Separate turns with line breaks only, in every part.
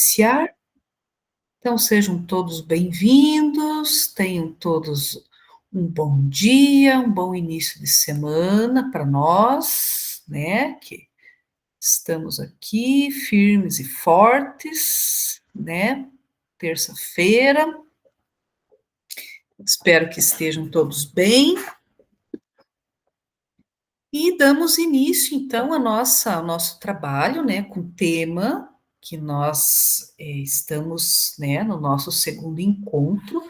Iniciar. Então, sejam todos bem-vindos, tenham todos um bom dia, um bom início de semana para nós, né? Que estamos aqui firmes e fortes, né? Terça-feira. Espero que estejam todos bem. E damos início, então, ao nosso trabalho, né, com o tema que nós estamos, né, no nosso segundo encontro,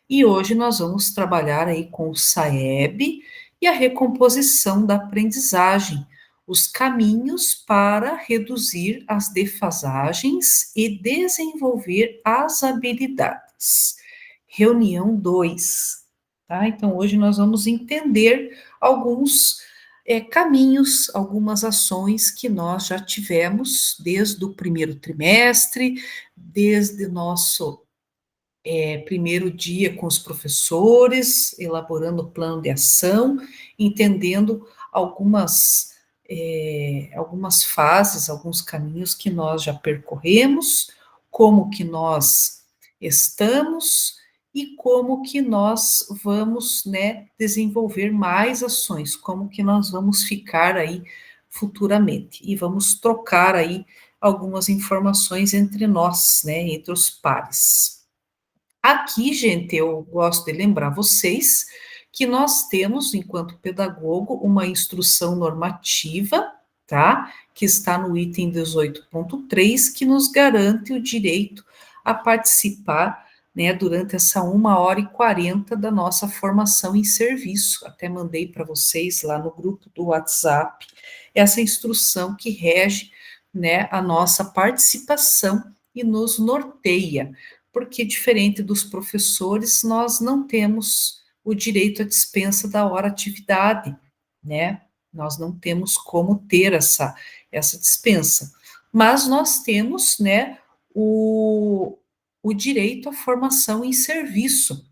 e hoje nós vamos trabalhar aí com o SAEB e a recomposição da aprendizagem, os caminhos para reduzir as defasagens e desenvolver as habilidades. Reunião 2, tá? Então, hoje nós vamos entender alguns caminhos, algumas ações que nós já tivemos desde o primeiro trimestre, desde o nosso primeiro dia com os professores, elaborando o plano de ação, entendendo algumas fases, alguns caminhos que nós já percorremos, como que nós estamos e como que nós vamos, né, desenvolver mais ações, como que nós vamos ficar aí futuramente, e vamos trocar aí algumas informações entre nós, né, entre os pares. Aqui, gente, eu gosto de lembrar vocês que nós temos, enquanto pedagogo, uma instrução normativa, tá? Que está no item 18.3, que nos garante o direito a participar, né, durante essa 1h40 da nossa formação em serviço. Até mandei para vocês lá no grupo do WhatsApp essa instrução que rege, né, a nossa participação e nos norteia, porque diferente dos professores, nós não temos o direito à dispensa da hora atividade, né? Nós não temos como ter essa dispensa, mas nós temos, né, o direito à formação em serviço.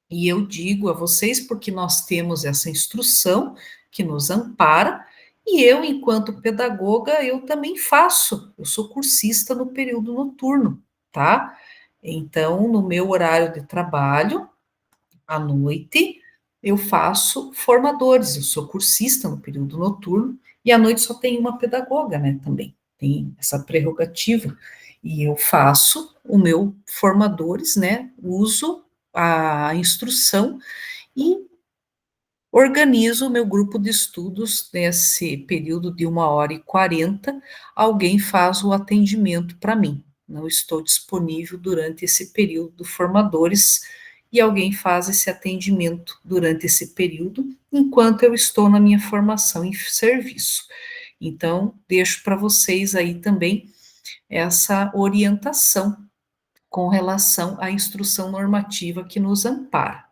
E eu digo a vocês porque nós temos essa instrução que nos ampara, e eu, enquanto pedagoga, eu também faço, eu sou cursista no período noturno, tá? Então, no meu horário de trabalho, à noite, eu faço formadores, eu sou cursista no período noturno, e à noite só tem uma pedagoga, né, também, tem essa prerrogativa, e eu faço o meu formadores, né, uso a instrução e organizo o meu grupo de estudos nesse período de 1h40, alguém faz o atendimento para mim. Não estou disponível durante esse período formadores e alguém faz esse atendimento durante esse período, enquanto eu estou na minha formação em serviço. Então, deixo para vocês aí também essa orientação com relação à instrução normativa que nos ampara,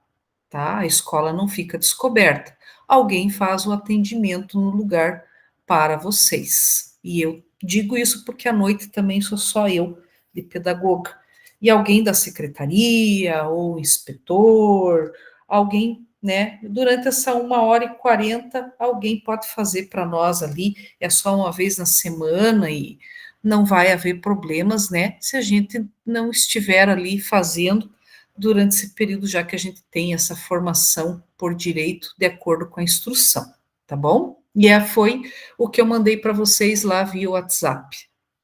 tá? A escola não fica descoberta. Alguém faz o atendimento no lugar para vocês. E eu digo isso porque à noite também sou só eu de pedagoga. E alguém da secretaria, ou inspetor, alguém, né? Durante essa 1h40, alguém pode fazer para nós ali, é só uma vez na semana e não vai haver problemas, né? Se a gente não estiver ali fazendo durante esse período, já que a gente tem essa formação por direito de acordo com a instrução, tá bom? E foi o que eu mandei para vocês lá via WhatsApp,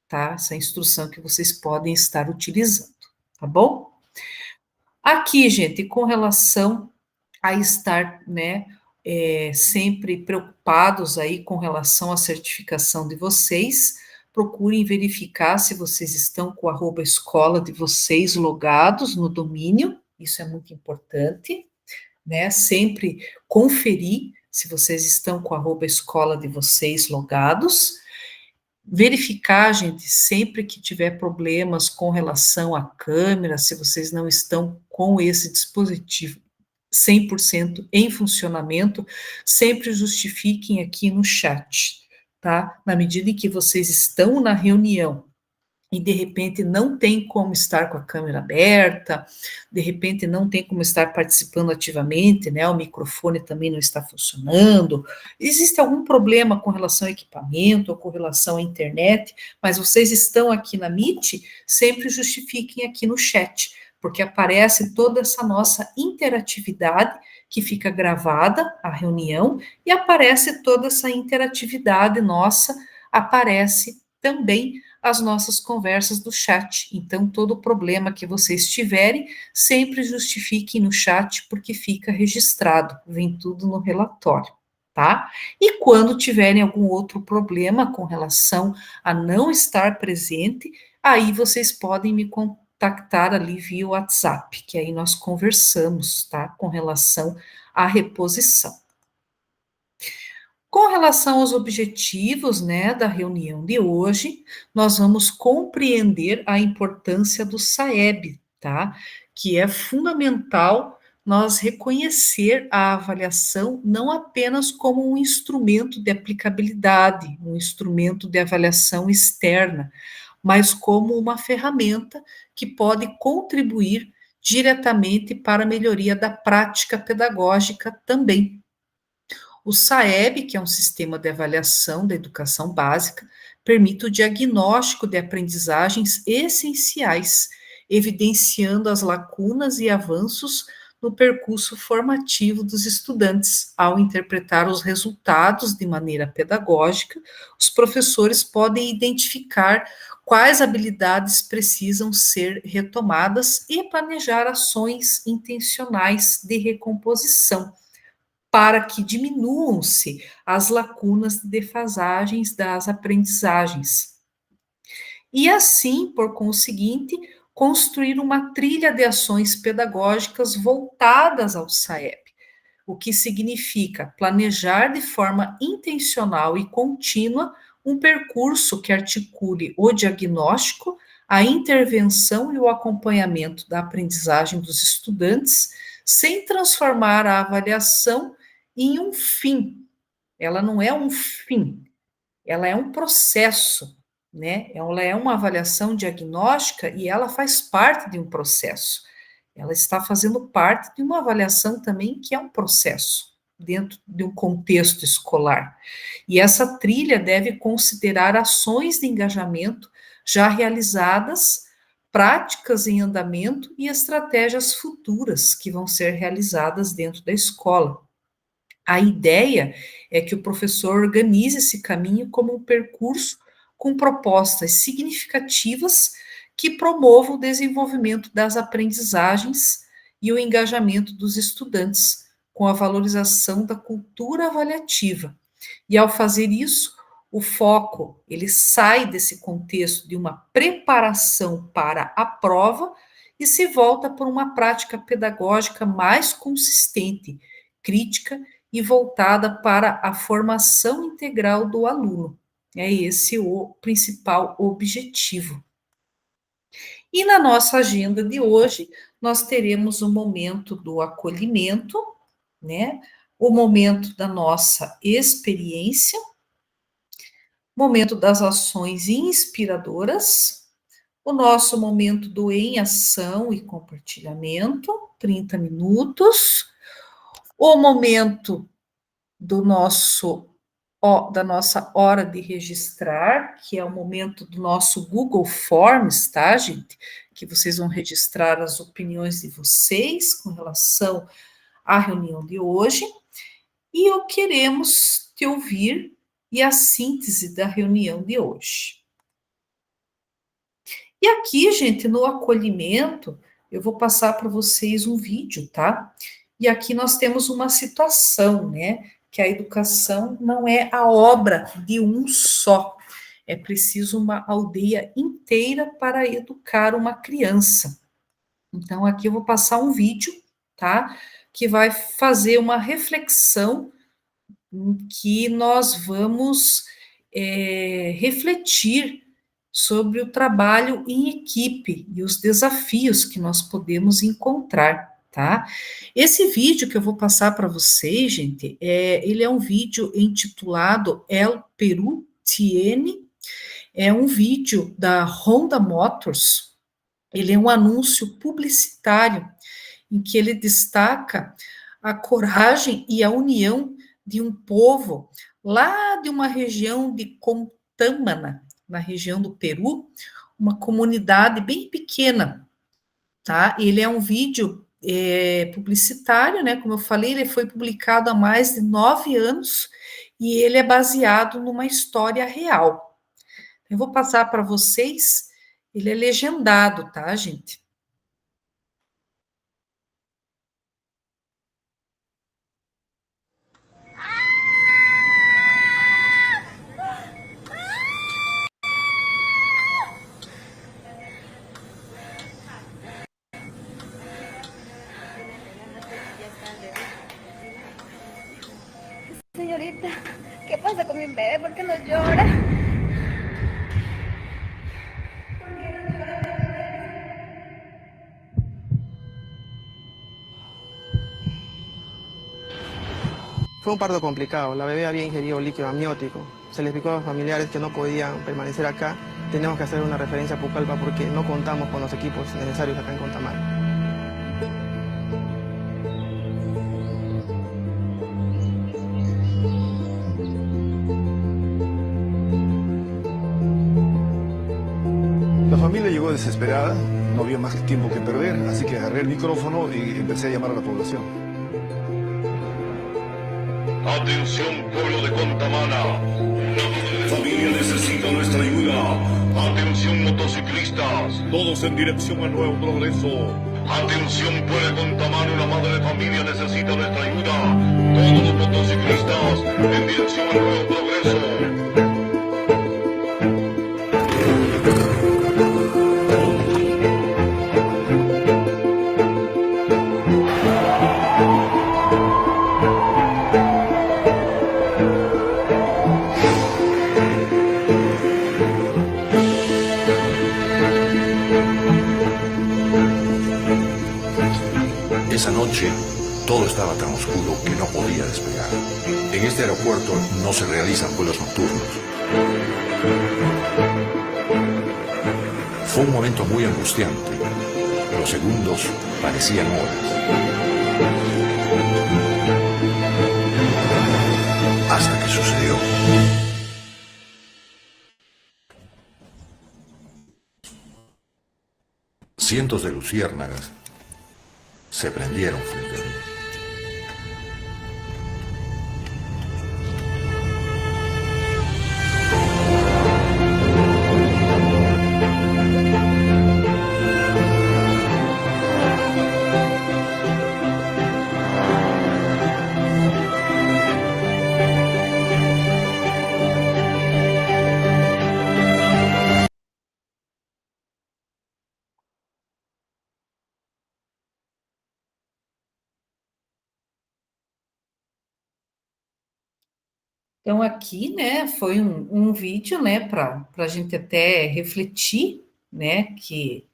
tá? Essa instrução que vocês podem estar utilizando, tá bom? Aqui, gente, com relação a estar, né, sempre preocupados aí com relação à certificação de vocês, procurem verificar se vocês estão com o @escola de vocês logados no domínio, isso é muito importante, né, sempre conferir se vocês estão com o @escola de vocês logados, verificar, gente, sempre que tiver problemas com relação à câmera, se vocês não estão com esse dispositivo 100% em funcionamento, sempre justifiquem aqui no chat, tá? Na medida em que vocês estão na reunião e de repente não tem como estar com a câmera aberta, de repente não tem como estar participando ativamente, né? O microfone também não está funcionando. Existe algum problema com relação ao equipamento ou com relação à internet, mas vocês estão aqui na Meet, sempre justifiquem aqui no chat, porque aparece toda essa nossa interatividade que fica gravada a reunião e aparece toda essa interatividade nossa, aparece também as nossas conversas do chat. Então, todo problema que vocês tiverem, sempre justifiquem no chat, porque fica registrado, vem tudo no relatório, tá? E quando tiverem algum outro problema com relação a não estar presente, aí vocês podem me contactar ali via WhatsApp, que aí nós conversamos, tá? Com relação à reposição. Com relação aos objetivos, né, da reunião de hoje, nós vamos compreender a importância do SAEB, tá? Que é fundamental nós reconhecer a avaliação não apenas como um instrumento de aplicabilidade, um instrumento de avaliação externa, mas como uma ferramenta que pode contribuir diretamente para a melhoria da prática pedagógica também. O SAEB, que é um sistema de avaliação da educação básica, permite o diagnóstico de aprendizagens essenciais, evidenciando as lacunas e avanços no percurso formativo dos estudantes. Ao interpretar os resultados de maneira pedagógica, os professores podem identificar quais habilidades precisam ser retomadas e planejar ações intencionais de recomposição para que diminuam-se as lacunas de defasagens das aprendizagens. E assim, por conseguinte, construir uma trilha de ações pedagógicas voltadas ao SAEB, o que significa planejar de forma intencional e contínua um percurso que articule o diagnóstico, a intervenção e o acompanhamento da aprendizagem dos estudantes, sem transformar a avaliação em um fim. Ela não é um fim, ela é um processo, né? Ela é uma avaliação diagnóstica e ela faz parte de um processo. Ela está fazendo parte de uma avaliação também que é um processo dentro de um contexto escolar. E essa trilha deve considerar ações de engajamento já realizadas, práticas em andamento e estratégias futuras que vão ser realizadas dentro da escola. A ideia é que o professor organize esse caminho como um percurso com propostas significativas que promovam o desenvolvimento das aprendizagens e o engajamento dos estudantes com a valorização da cultura avaliativa. E ao fazer isso, o foco, ele sai desse contexto de uma preparação para a prova e se volta para uma prática pedagógica mais consistente, crítica e voltada para a formação integral do aluno. É esse o principal objetivo. E na nossa agenda de hoje, nós teremos o momento do acolhimento, né? O momento da nossa experiência, momento das ações inspiradoras, o nosso momento do em ação e compartilhamento, 30 minutos, o momento do nosso da nossa hora de registrar, que é o momento do nosso Google Forms, tá, gente? Que vocês vão registrar as opiniões de vocês com relação à reunião de hoje. E eu queremos te ouvir e a síntese da reunião de hoje. E aqui, gente, no acolhimento, eu vou passar para vocês um vídeo, tá? E aqui nós temos uma situação, né? Que a educação não é a obra de um só. É preciso uma aldeia inteira para educar uma criança. Então, aqui eu vou passar um vídeo, tá? Que vai fazer uma reflexão em que nós vamos refletir sobre o trabalho em equipe e os desafios que nós podemos encontrar, tá? Esse vídeo que eu vou passar para vocês, gente, ele é um vídeo intitulado El Perú Tiene É um vídeo da Honda Motors, ele é um anúncio publicitário em que ele destaca a coragem e a união de um povo lá de uma região de Contámana, na região do Peru, uma comunidade bem pequena, tá? Ele é um vídeo publicitário, né? Como eu falei, ele foi publicado há mais de 9 anos e ele é baseado numa história real. Eu vou passar para vocês, ele é legendado, tá, gente?
Señorita, ¿qué pasa con mi bebé? ¿Por qué no llora?
Fue un parto complicado, la bebé había ingerido líquido amniótico. Se les explicó a los familiares que no podían permanecer acá. Tenemos que hacer una referencia a Pucallpa porque no contamos con los equipos necesarios acá en Contamar.
La familia llegó desesperada, no había más tiempo que perder, así que agarré el micrófono y empecé a llamar a la población.
Atención, pueblo de Contamana. La familia necesita nuestra ayuda. Atención, motociclistas. Todos en dirección a Nuevo Progreso. Atención, pueblo de Contamana. Una madre de familia necesita nuestra ayuda. Todos los motociclistas en dirección a Nuevo Progreso.
Esa noche todo estaba tan oscuro que no podía despegar. En este aeropuerto no se realizan vuelos nocturnos. Fue un momento muy angustiante. Los segundos parecían horas. Hasta que sucedió. Cientos de luciérnagas se prendieron frente a mí.
Então, aqui, né, foi um vídeo, né, para a gente até refletir, né, que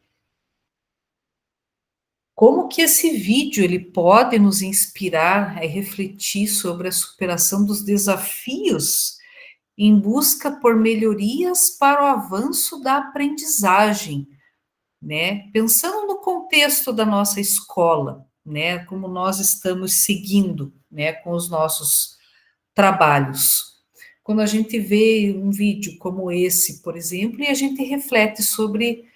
como que esse vídeo ele pode nos inspirar a refletir sobre a superação dos desafios em busca por melhorias para o avanço da aprendizagem, né? Pensando no contexto da nossa escola, né, como nós estamos seguindo, né, com os nossos trabalhos. Quando a gente vê um vídeo como esse, por exemplo, e a gente reflete sobre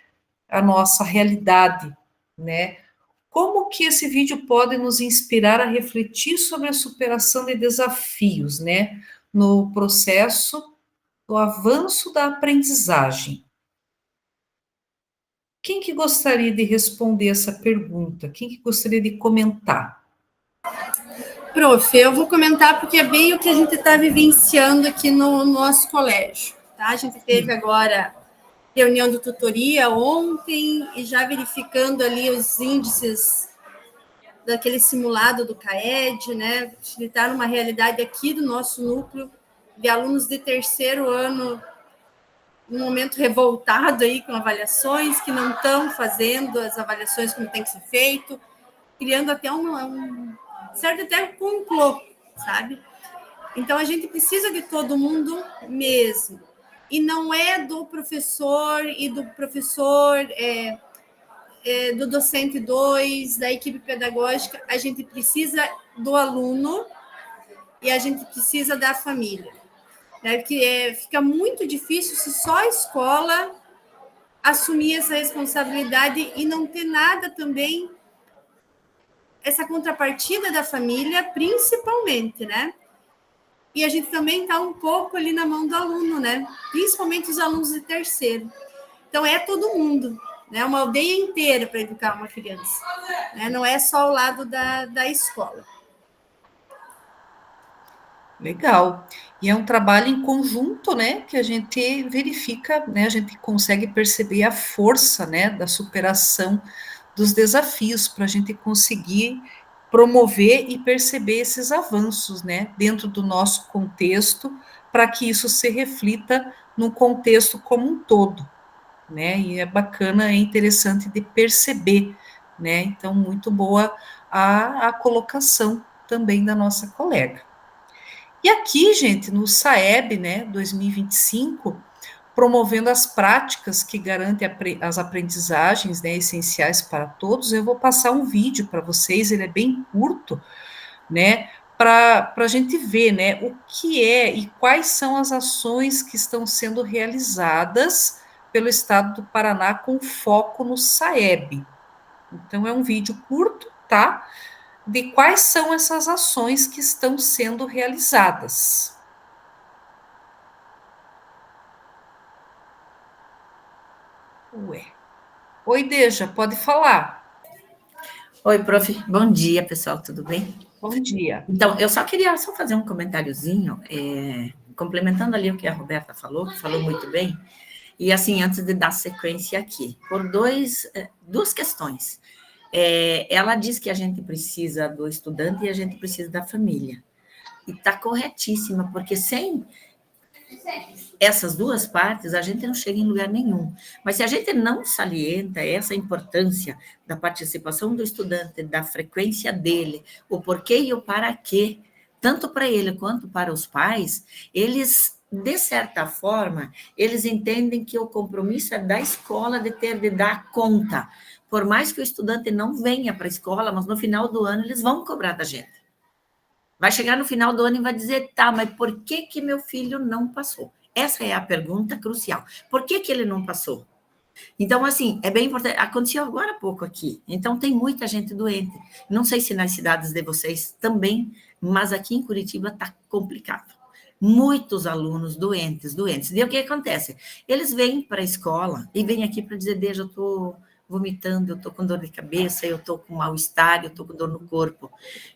a nossa realidade, né? Como que esse vídeo pode nos inspirar a refletir sobre a superação de desafios, né? No processo do avanço da aprendizagem. Quem que gostaria de responder essa pergunta? Quem que gostaria de comentar?
Prof, eu vou comentar porque é bem o que a gente está vivenciando aqui no nosso colégio. Tá? A gente teve agora reunião de tutoria ontem e já verificando ali os índices daquele simulado do CAED, né? Ele está numa realidade aqui do nosso núcleo de alunos de terceiro ano, um momento revoltado aí com avaliações, que não estão fazendo as avaliações como tem que ser feito, criando até certo até complô, sabe? Então, a gente precisa de todo mundo mesmo. e não é do professor e do professor, do docente 2, da equipe pedagógica, a gente precisa do aluno e a gente precisa da família. Né? Porque fica muito difícil se só a escola assumir essa responsabilidade e não ter nada também, essa contrapartida da família, principalmente, né? E a gente também está um pouco ali na mão do aluno, né? Principalmente os alunos de terceiro. Então, é todo mundo, né? Uma aldeia inteira para educar uma criança. Né? Não é só o lado da escola.
Legal. E é um trabalho em conjunto, né, que a gente verifica, né, a gente consegue perceber a força, né, da superação dos desafios para a gente conseguir promover e perceber esses avanços, né, dentro do nosso contexto, para que isso se reflita no contexto como um todo, né, e é bacana, é interessante de perceber, né, então muito boa a colocação também da nossa colega. E aqui, gente, no SAEB, né, 2025, promovendo as práticas que garantem as aprendizagens, né, essenciais para todos, eu vou passar um vídeo para vocês, ele é bem curto, né, para a gente ver, né, o que é e quais são as ações que estão sendo realizadas pelo Estado do Paraná com foco no SAEB. Então, é um vídeo curto, tá? De quais são essas ações que estão sendo realizadas. Ué. Oi, Deja, pode falar.
Oi, prof. Bom dia, pessoal, tudo bem?
Bom dia.
Então, eu só queria fazer um comentáriozinho, complementando ali o que a Roberta falou, que falou muito bem, e assim, antes de dar sequência aqui, por duas questões. Ela diz que a gente precisa do estudante e a gente precisa da família. E está corretíssima, porque sem essas duas partes, a gente não chega em lugar nenhum. Mas se a gente não salienta essa importância da participação do estudante, da frequência dele, o porquê e o para quê, tanto para ele quanto para os pais, eles, de certa forma, eles entendem que o compromisso é da escola de dar conta. Por mais que o estudante não venha para a escola, mas no final do ano eles vão cobrar da gente. Vai chegar no final do ano e vai dizer, tá, mas por que meu filho não passou? Essa é a pergunta crucial. Por que ele não passou? Então, assim, é bem importante. Aconteceu agora há pouco aqui. Então, tem muita gente doente. Não sei se nas cidades de vocês também, mas aqui em Curitiba está complicado. Muitos alunos doentes. E o que acontece? Eles vêm para a escola e vêm aqui para dizer, Deja, eu estou vomitando, eu estou com dor de cabeça, eu estou com mal-estar, eu estou com dor no corpo.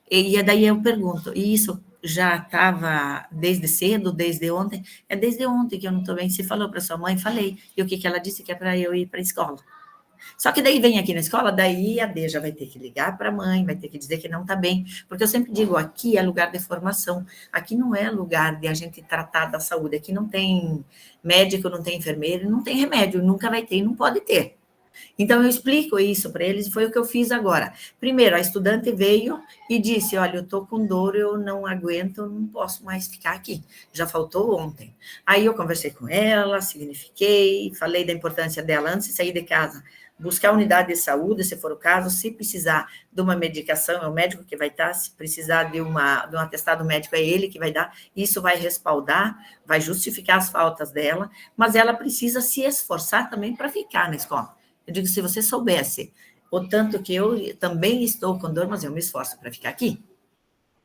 E daí eu pergunto, e isso já estava desde cedo, desde ontem? É desde ontem que eu não estou bem. Você falou para sua mãe? Falei. E o que ela disse? Que é para eu ir para a escola. Só que daí vem aqui na escola, daí a Deja vai ter que ligar para a mãe, vai ter que dizer que não está bem, porque eu sempre digo, aqui é lugar de formação, aqui não é lugar de a gente tratar da saúde, aqui não tem médico, não tem enfermeiro, não tem remédio, nunca vai ter e não pode ter. Então, eu explico isso para eles, e foi o que eu fiz agora. Primeiro, a estudante veio e disse, olha, eu estou com dor, eu não aguento, eu não posso mais ficar aqui. Já faltou ontem. Aí eu conversei com ela, signifiquei, falei da importância dela antes de sair de casa, buscar a unidade de saúde, se for o caso, se precisar de uma medicação, é o médico que vai dar, se precisar de um atestado médico, é ele que vai dar, isso vai respaldar, vai justificar as faltas dela, mas ela precisa se esforçar também para ficar na escola. Eu digo, se você soubesse o tanto que eu também estou com dor, mas eu me esforço para ficar aqui.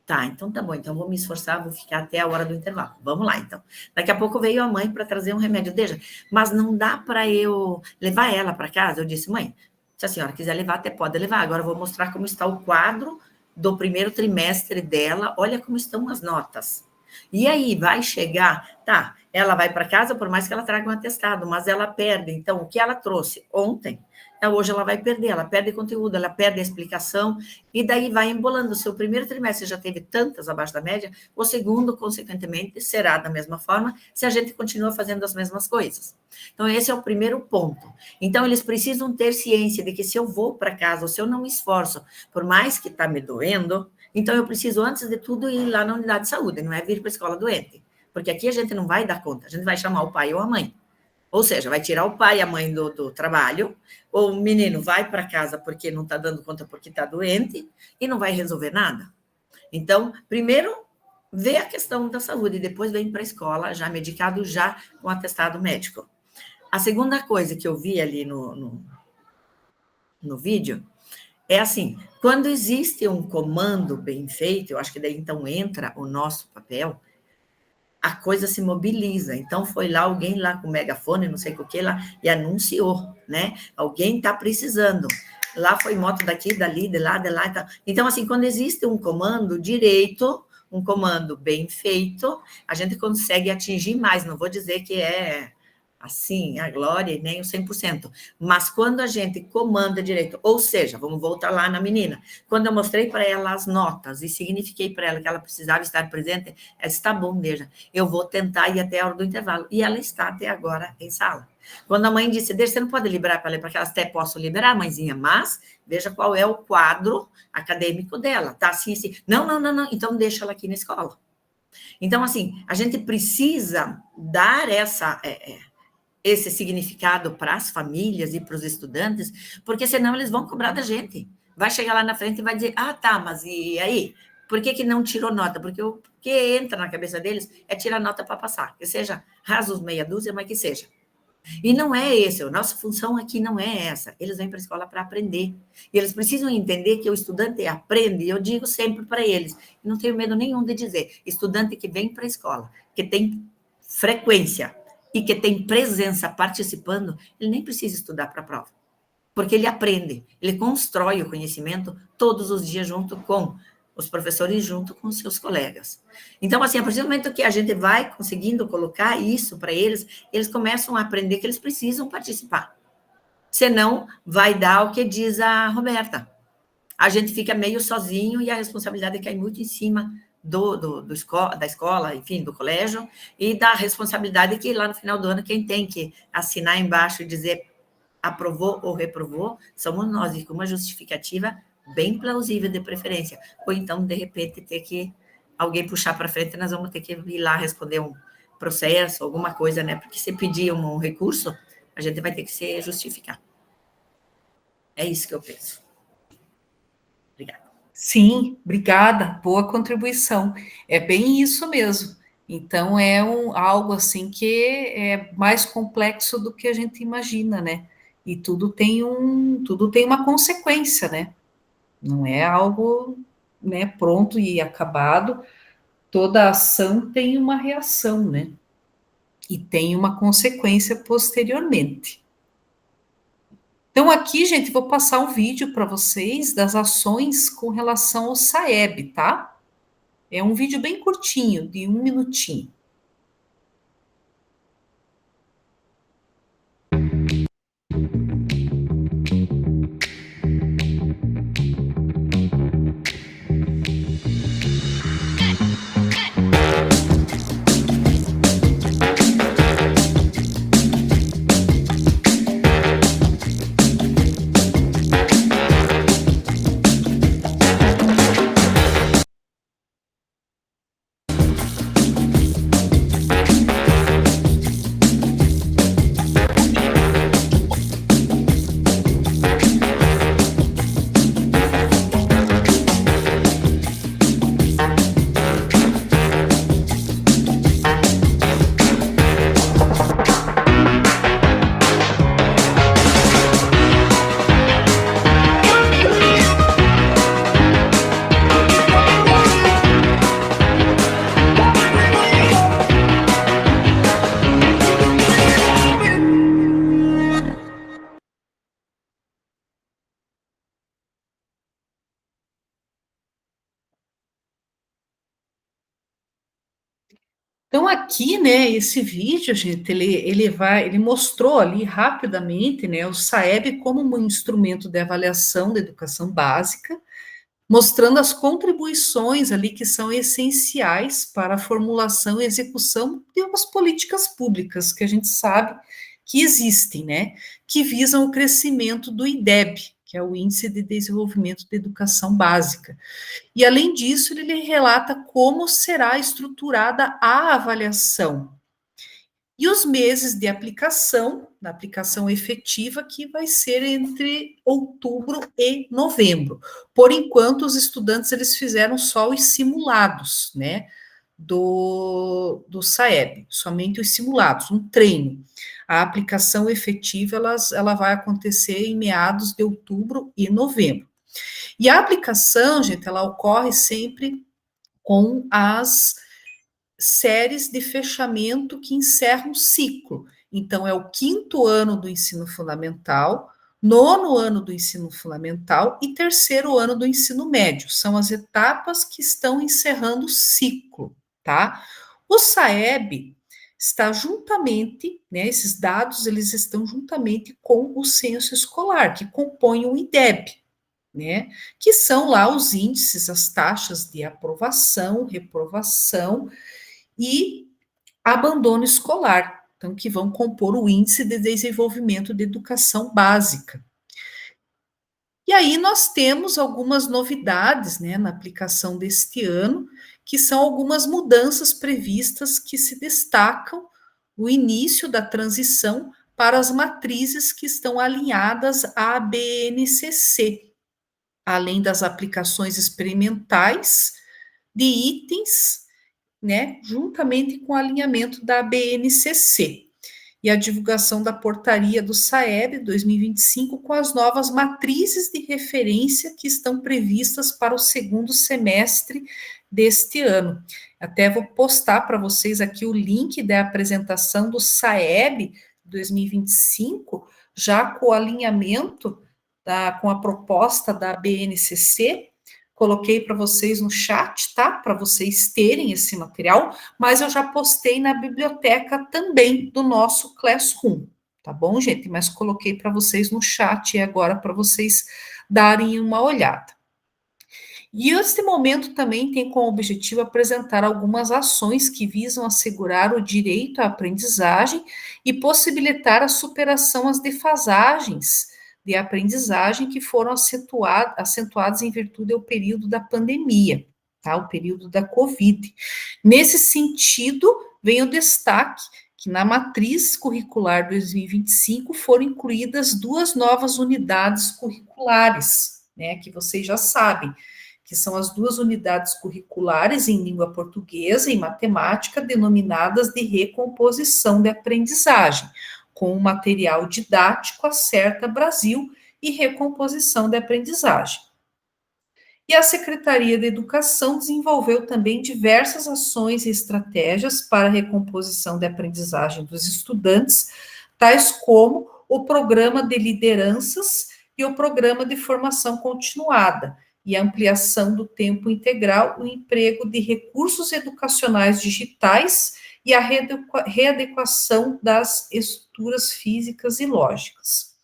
Tá, então tá bom, então vou me esforçar, vou ficar até a hora do intervalo. Vamos lá, então. Daqui a pouco veio a mãe para trazer um remédio. Deja, mas não dá para eu levar ela para casa? Eu disse, mãe, se a senhora quiser levar, até pode levar. Agora eu vou mostrar como está o quadro do primeiro trimestre dela. Olha como estão as notas. E aí, vai chegar, tá, ela vai para casa, por mais que ela traga um atestado, mas ela perde. Então, o que ela trouxe ontem, hoje ela vai perder, ela perde conteúdo, ela perde a explicação, e daí vai embolando. O seu primeiro trimestre já teve tantas abaixo da média, o segundo, consequentemente, será da mesma forma, se a gente continua fazendo as mesmas coisas. Então, esse é o primeiro ponto. Então, eles precisam ter ciência de que se eu vou para casa, ou se eu não me esforço, por mais que está me doendo, então eu preciso, antes de tudo, ir lá na unidade de saúde, não é vir para a escola doente. porque aqui a gente não vai dar conta, a gente vai chamar o pai ou a mãe. Ou seja, vai tirar o pai e a mãe do trabalho, ou o menino vai para casa porque não está dando conta porque está doente, e não vai resolver nada. Então, primeiro, vê a questão da saúde, e depois vem para a escola, já medicado, já com atestado médico. A segunda coisa que eu vi ali no vídeo é assim, quando existe um comando bem feito, eu acho que daí então entra o nosso papel, a coisa se mobiliza. Então, foi lá alguém lá com megafone, não sei o que lá, e anunciou, né? Alguém está precisando. Lá foi moto daqui, dali, de lá, de lá. Tá. Então, assim, quando existe um comando direito, um comando bem feito, a gente consegue atingir mais. Não vou dizer que é assim, a glória e nem o 100%. Mas quando a gente comanda direito, ou seja, vamos voltar lá na menina, quando eu mostrei para ela as notas e signifiquei para ela que ela precisava estar presente, ela disse, tá bom, Deja, eu vou tentar ir até a hora do intervalo. E ela está até agora em sala. Quando a mãe disse, Deja, você não pode liberar para ler, porque elas até posso liberar, mãezinha, mas veja qual é o quadro acadêmico dela, tá assim, assim. Não, então deixa ela aqui na escola. Então, assim, a gente precisa dar esse significado para as famílias e para os estudantes, porque senão eles vão cobrar da gente. Vai chegar lá na frente e vai dizer, ah, tá, mas e aí? Por que não tirou nota? Porque o que entra na cabeça deles é tirar nota para passar, que seja rasos meia dúzia, mas que seja. E não é esse, a nossa função aqui não é essa. Eles vêm para a escola para aprender. E eles precisam entender que o estudante aprende, e eu digo sempre para eles, e não tenho medo nenhum de dizer, estudante que vem para a escola, que tem frequência, e que tem presença participando, ele nem precisa estudar para a prova, porque ele aprende, ele constrói o conhecimento todos os dias junto com os professores, junto com os seus colegas. Então, assim, a partir do momento que a gente vai conseguindo colocar isso para eles, eles começam a aprender que eles precisam participar. Senão, vai dar o que diz a Roberta. A gente fica meio sozinho e a responsabilidade cai muito em cima da escola, enfim, do colégio, e da responsabilidade que lá no final do ano quem tem que assinar embaixo e dizer aprovou ou reprovou, somos nós, e com uma justificativa bem plausível de preferência. Ou então, de repente, ter que alguém puxar para frente, nós vamos ter que ir lá responder um processo, alguma coisa, né? Porque se pedir um recurso, a gente vai ter que se justificar. É isso que eu penso. Obrigada.
Sim, obrigada, boa contribuição. É bem isso mesmo. Então, é algo assim que é mais complexo do que a gente imagina, né? E tudo tem uma consequência, né? Não é algo, né, pronto e acabado. Toda ação tem uma reação, né? E tem uma consequência posteriormente. Então, aqui, gente, vou passar um vídeo para vocês das ações com relação ao SAEB, tá? É um vídeo bem curtinho, de 1 minutinho. Então, aqui, né, esse vídeo, gente, ele mostrou ali rapidamente, né, o SAEB como um instrumento de avaliação da educação básica, mostrando as contribuições ali que são essenciais para a formulação e execução de umas políticas públicas que a gente sabe que existem, né, que visam o crescimento do IDEB, que é o Índice de Desenvolvimento da Educação Básica. E, além disso, ele relata como será estruturada a avaliação e os meses de aplicação, da aplicação efetiva, que vai ser entre outubro e novembro. Por enquanto, os estudantes eles fizeram só os simulados, né, do SAEB, somente os simulados, um treino. A aplicação efetiva, ela vai acontecer em meados de outubro e novembro. E a aplicação, gente, ela ocorre sempre com as séries de fechamento que encerram o ciclo. Então, é o 5º ano do ensino fundamental, 9º ano do ensino fundamental e 3º ano do ensino médio. São as etapas que estão encerrando o ciclo, tá? O SAEB está juntamente, né, esses dados, eles estão juntamente com o censo escolar, que compõe o INDEB, né, que são lá os índices, as taxas de aprovação, reprovação e abandono escolar, então, que vão compor o Índice de Desenvolvimento de Educação Básica. E aí nós temos algumas novidades, né, na aplicação deste ano, que são algumas mudanças previstas que se destacam o início da transição para as matrizes que estão alinhadas à BNCC, além das aplicações experimentais de itens, né, juntamente com o alinhamento da BNCC e a divulgação da portaria do SAEB 2025 com as novas matrizes de referência que estão previstas para o 2º semestre deste ano. Até vou postar para vocês aqui o link da apresentação do SAEB 2025, já com o alinhamento com a proposta da BNCC. Coloquei para vocês no chat, tá? Para vocês terem esse material, mas eu já postei na biblioteca também do nosso Classroom, tá bom, gente? Mas coloquei para vocês no chat agora para vocês darem uma olhada. E este momento também tem como objetivo apresentar algumas ações que visam assegurar o direito à aprendizagem e possibilitar a superação às defasagens de aprendizagem que foram acentuadas em virtude do período da pandemia, tá? O período da Covid. Nesse sentido, vem o destaque que na matriz curricular 2025 foram incluídas 2 novas unidades curriculares, né? Que vocês já sabem, que são as 2 unidades curriculares em língua portuguesa e matemática, denominadas de recomposição de aprendizagem, com o material didático Acerta Brasil e recomposição de aprendizagem. E a Secretaria de Educação desenvolveu também diversas ações e estratégias para a recomposição de aprendizagem dos estudantes, tais como o Programa de Lideranças e o Programa de Formação Continuada, e a ampliação do tempo integral, o emprego de recursos educacionais digitais e a readequação das estruturas físicas e lógicas.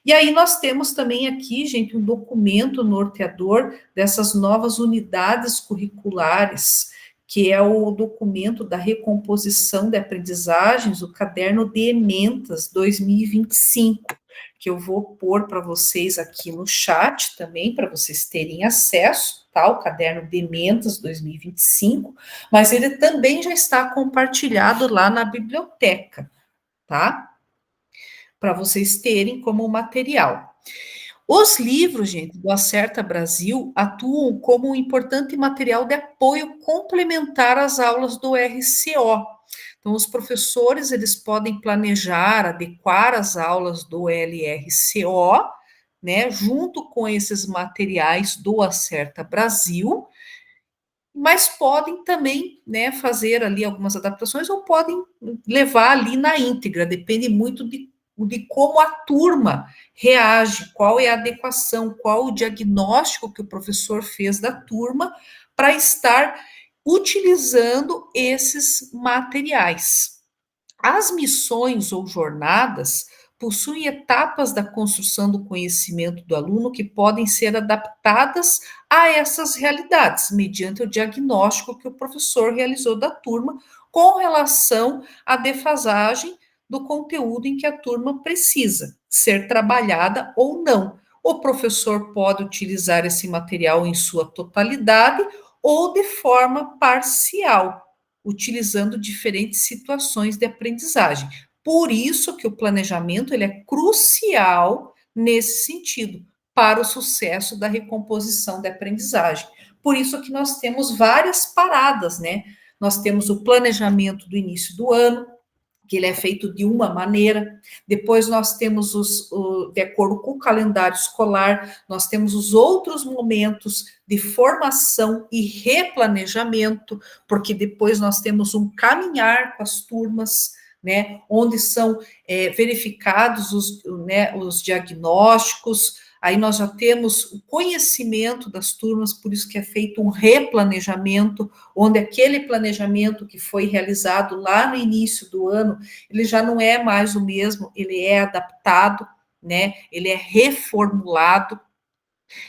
E aí nós temos também aqui, gente, um documento norteador dessas novas unidades curriculares, que é o documento da recomposição de aprendizagens, o Caderno de Ementas 2025, que eu vou pôr para vocês aqui no chat também, para vocês terem acesso, tá? O Caderno de Ementas 2025, mas ele também já está compartilhado lá na biblioteca, tá? Para vocês terem como material. Os livros, gente, do Acerta Brasil atuam como um importante material de apoio complementar às aulas do RCO. Então, os professores, eles podem planejar, adequar as aulas do LRCO, né, junto com esses materiais do Acerta Brasil, mas podem também, né, fazer ali algumas adaptações ou podem levar ali na íntegra, depende muito de como a turma reage, qual é a adequação, qual o diagnóstico que o professor fez da turma para estar utilizando esses materiais. As missões ou jornadas possuem etapas da construção do conhecimento do aluno que podem ser adaptadas a essas realidades, mediante o diagnóstico que o professor realizou da turma com relação à defasagem do conteúdo em que a turma precisa ser trabalhada ou não. o professor pode utilizar esse material em sua totalidade ou de forma parcial, utilizando diferentes situações de aprendizagem. Por isso que o planejamento ele é crucial nesse sentido, para o sucesso da recomposição da aprendizagem. Por isso que nós temos várias paradas, né? Nós temos o planejamento do início do ano, que ele é feito de uma maneira. Depois nós temos de acordo com o calendário escolar, nós temos os outros momentos de formação e replanejamento, porque depois nós temos um caminhar com as turmas, né, onde são verificados os diagnósticos. Aí nós já temos o conhecimento das turmas, por isso que é feito um replanejamento, onde aquele planejamento que foi realizado lá no início do ano, ele já não é mais o mesmo, ele é adaptado, né? Ele é reformulado.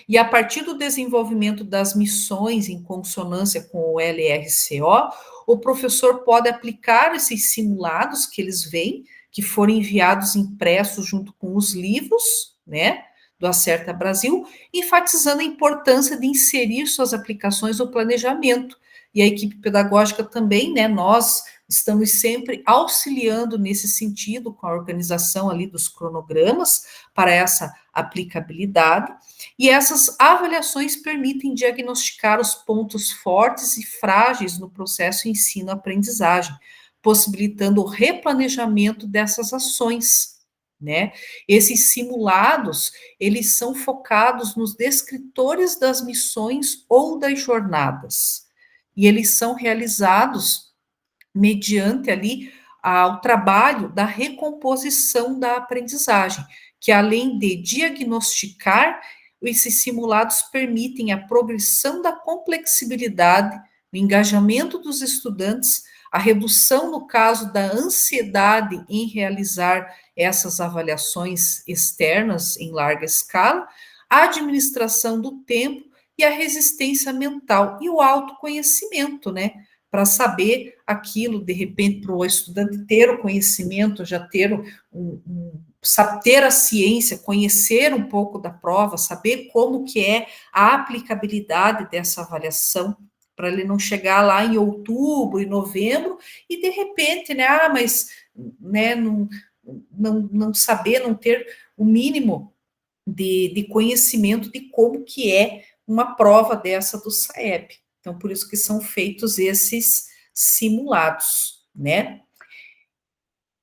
E a partir do desenvolvimento das missões em consonância com o LRCO, o professor pode aplicar esses simulados que eles veem, que foram enviados impressos junto com os livros, né? Do Acerta Brasil, enfatizando a importância de inserir suas aplicações no planejamento. E a equipe pedagógica também, né, nós estamos sempre auxiliando nesse sentido, com a organização ali dos cronogramas, para essa aplicabilidade, e essas avaliações permitem diagnosticar os pontos fortes e frágeis no processo ensino-aprendizagem, possibilitando o replanejamento dessas ações, né? Esses simulados, eles são focados nos descritores das missões ou das jornadas, e eles são realizados mediante ali ao trabalho da recomposição da aprendizagem, que além de diagnosticar, esses simulados permitem a progressão da complexibilidade, o engajamento dos estudantes, a redução, no caso da ansiedade em realizar essas avaliações externas em larga escala, a administração do tempo e a resistência mental e o autoconhecimento, né? Para saber aquilo, de repente, para o estudante ter o conhecimento, já ter ter a ciência, conhecer um pouco da prova, saber como que é a aplicabilidade dessa avaliação, para ele não chegar lá em outubro e novembro e de repente, né, mas né, não saber, não ter o mínimo de conhecimento de como que é uma prova dessa do SAEB. Então, por isso que são feitos esses simulados, né?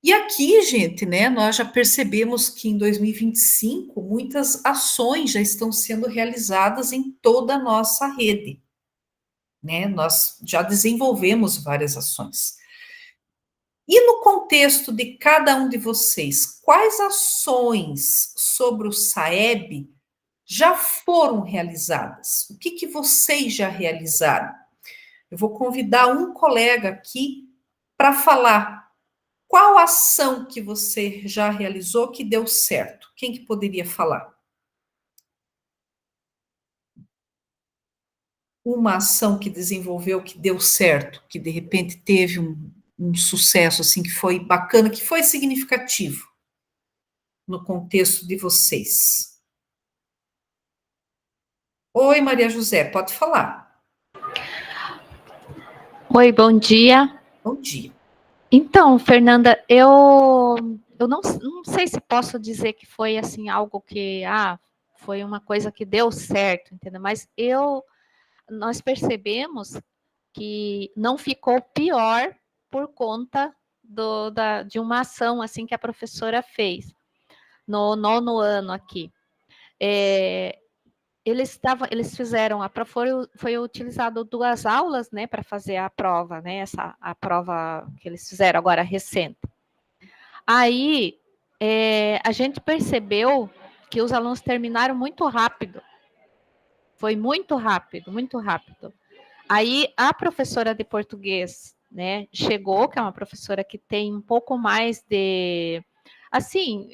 E aqui, gente, né, nós já percebemos que em 2025 muitas ações já estão sendo realizadas em toda a nossa rede, né? Nós já desenvolvemos várias ações. E no contexto de cada um de vocês, quais ações sobre o SAEB já foram realizadas? O que vocês já realizaram? Eu vou convidar um colega aqui para falar qual ação que você já realizou que deu certo. Quem que poderia falar? Uma ação que desenvolveu, que deu certo, que de repente teve um sucesso, assim, que foi bacana, que foi significativo no contexto de vocês. Oi, Maria José, pode falar.
Oi, bom dia.
Bom dia.
Então, Fernanda, eu não sei se posso dizer que foi, assim, algo que, foi uma coisa que deu certo, entendeu? Mas nós percebemos que não ficou pior por conta de uma ação, assim, que a professora fez no 9º ano aqui. Eles fizeram, foi utilizado 2 aulas, né, para fazer a prova, né, a prova que eles fizeram agora recente. Aí, a gente percebeu que os alunos terminaram muito rápido. Foi muito rápido, muito rápido. Aí, a professora de português, né, chegou, que é uma professora que tem um pouco mais de... Assim,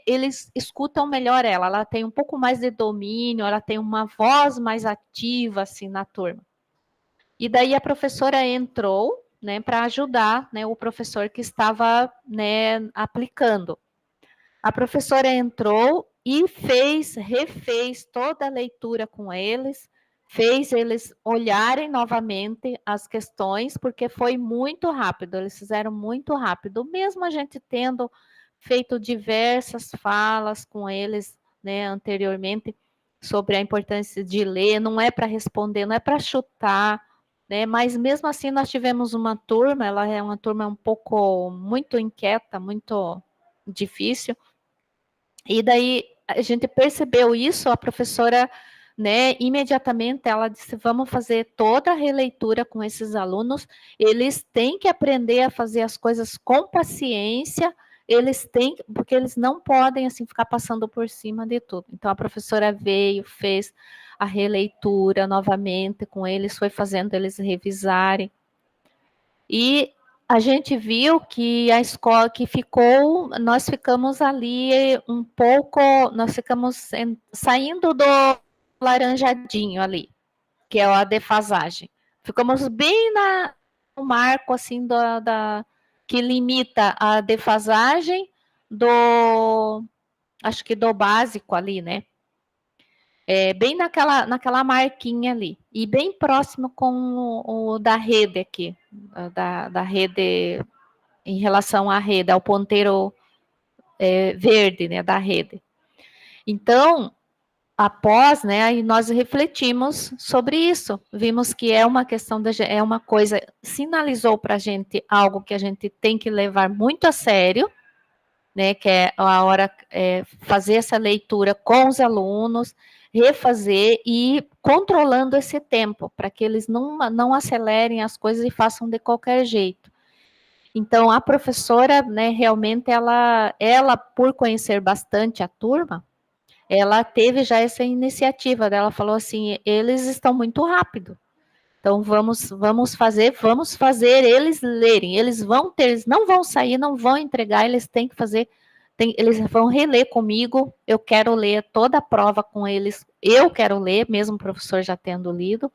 eles escutam melhor ela tem um pouco mais de domínio, ela tem uma voz mais ativa, assim, na turma. E daí a professora entrou, né, para ajudar, né, o professor que estava, né, aplicando. A professora entrou e refez toda a leitura com eles, fez eles olharem novamente as questões, porque foi muito rápido, eles fizeram muito rápido, mesmo a gente tendo feito diversas falas com eles, né, anteriormente, sobre a importância de ler, não é para responder, não é para chutar, né, mas mesmo assim nós tivemos uma turma, ela é uma turma um pouco, muito inquieta, muito difícil, e daí a gente percebeu isso, a professora, né, imediatamente ela disse, vamos fazer toda a releitura com esses alunos, eles têm que aprender a fazer as coisas com paciência, eles têm, porque eles não podem, assim, ficar passando por cima de tudo. Então, a professora veio, fez a releitura novamente com eles, foi fazendo eles revisarem, e a gente viu que a escola que ficou, nós ficamos ali um pouco, nós ficamos saindo do laranjadinho ali, que é a defasagem. Ficamos bem no marco, assim, que limita a defasagem acho que do básico ali, né? Bem naquela marquinha ali, e bem próximo com o da rede aqui, da rede, em relação à rede, ao ponteiro verde, né, da rede. Então, após, né, aí nós refletimos sobre isso, vimos que é uma questão, é uma coisa, sinalizou para a gente algo que a gente tem que levar muito a sério, né, que é a hora fazer essa leitura com os alunos, refazer e controlando esse tempo, para que eles não acelerem as coisas e façam de qualquer jeito. Então, a professora, né, realmente, ela, por conhecer bastante a turma, ela teve já essa iniciativa dela, falou assim, eles estão muito rápido, então vamos fazer eles lerem, eles não vão sair, não vão entregar, eles têm que fazer, eles vão reler comigo, eu quero ler toda a prova com eles, eu quero ler, mesmo o professor já tendo lido,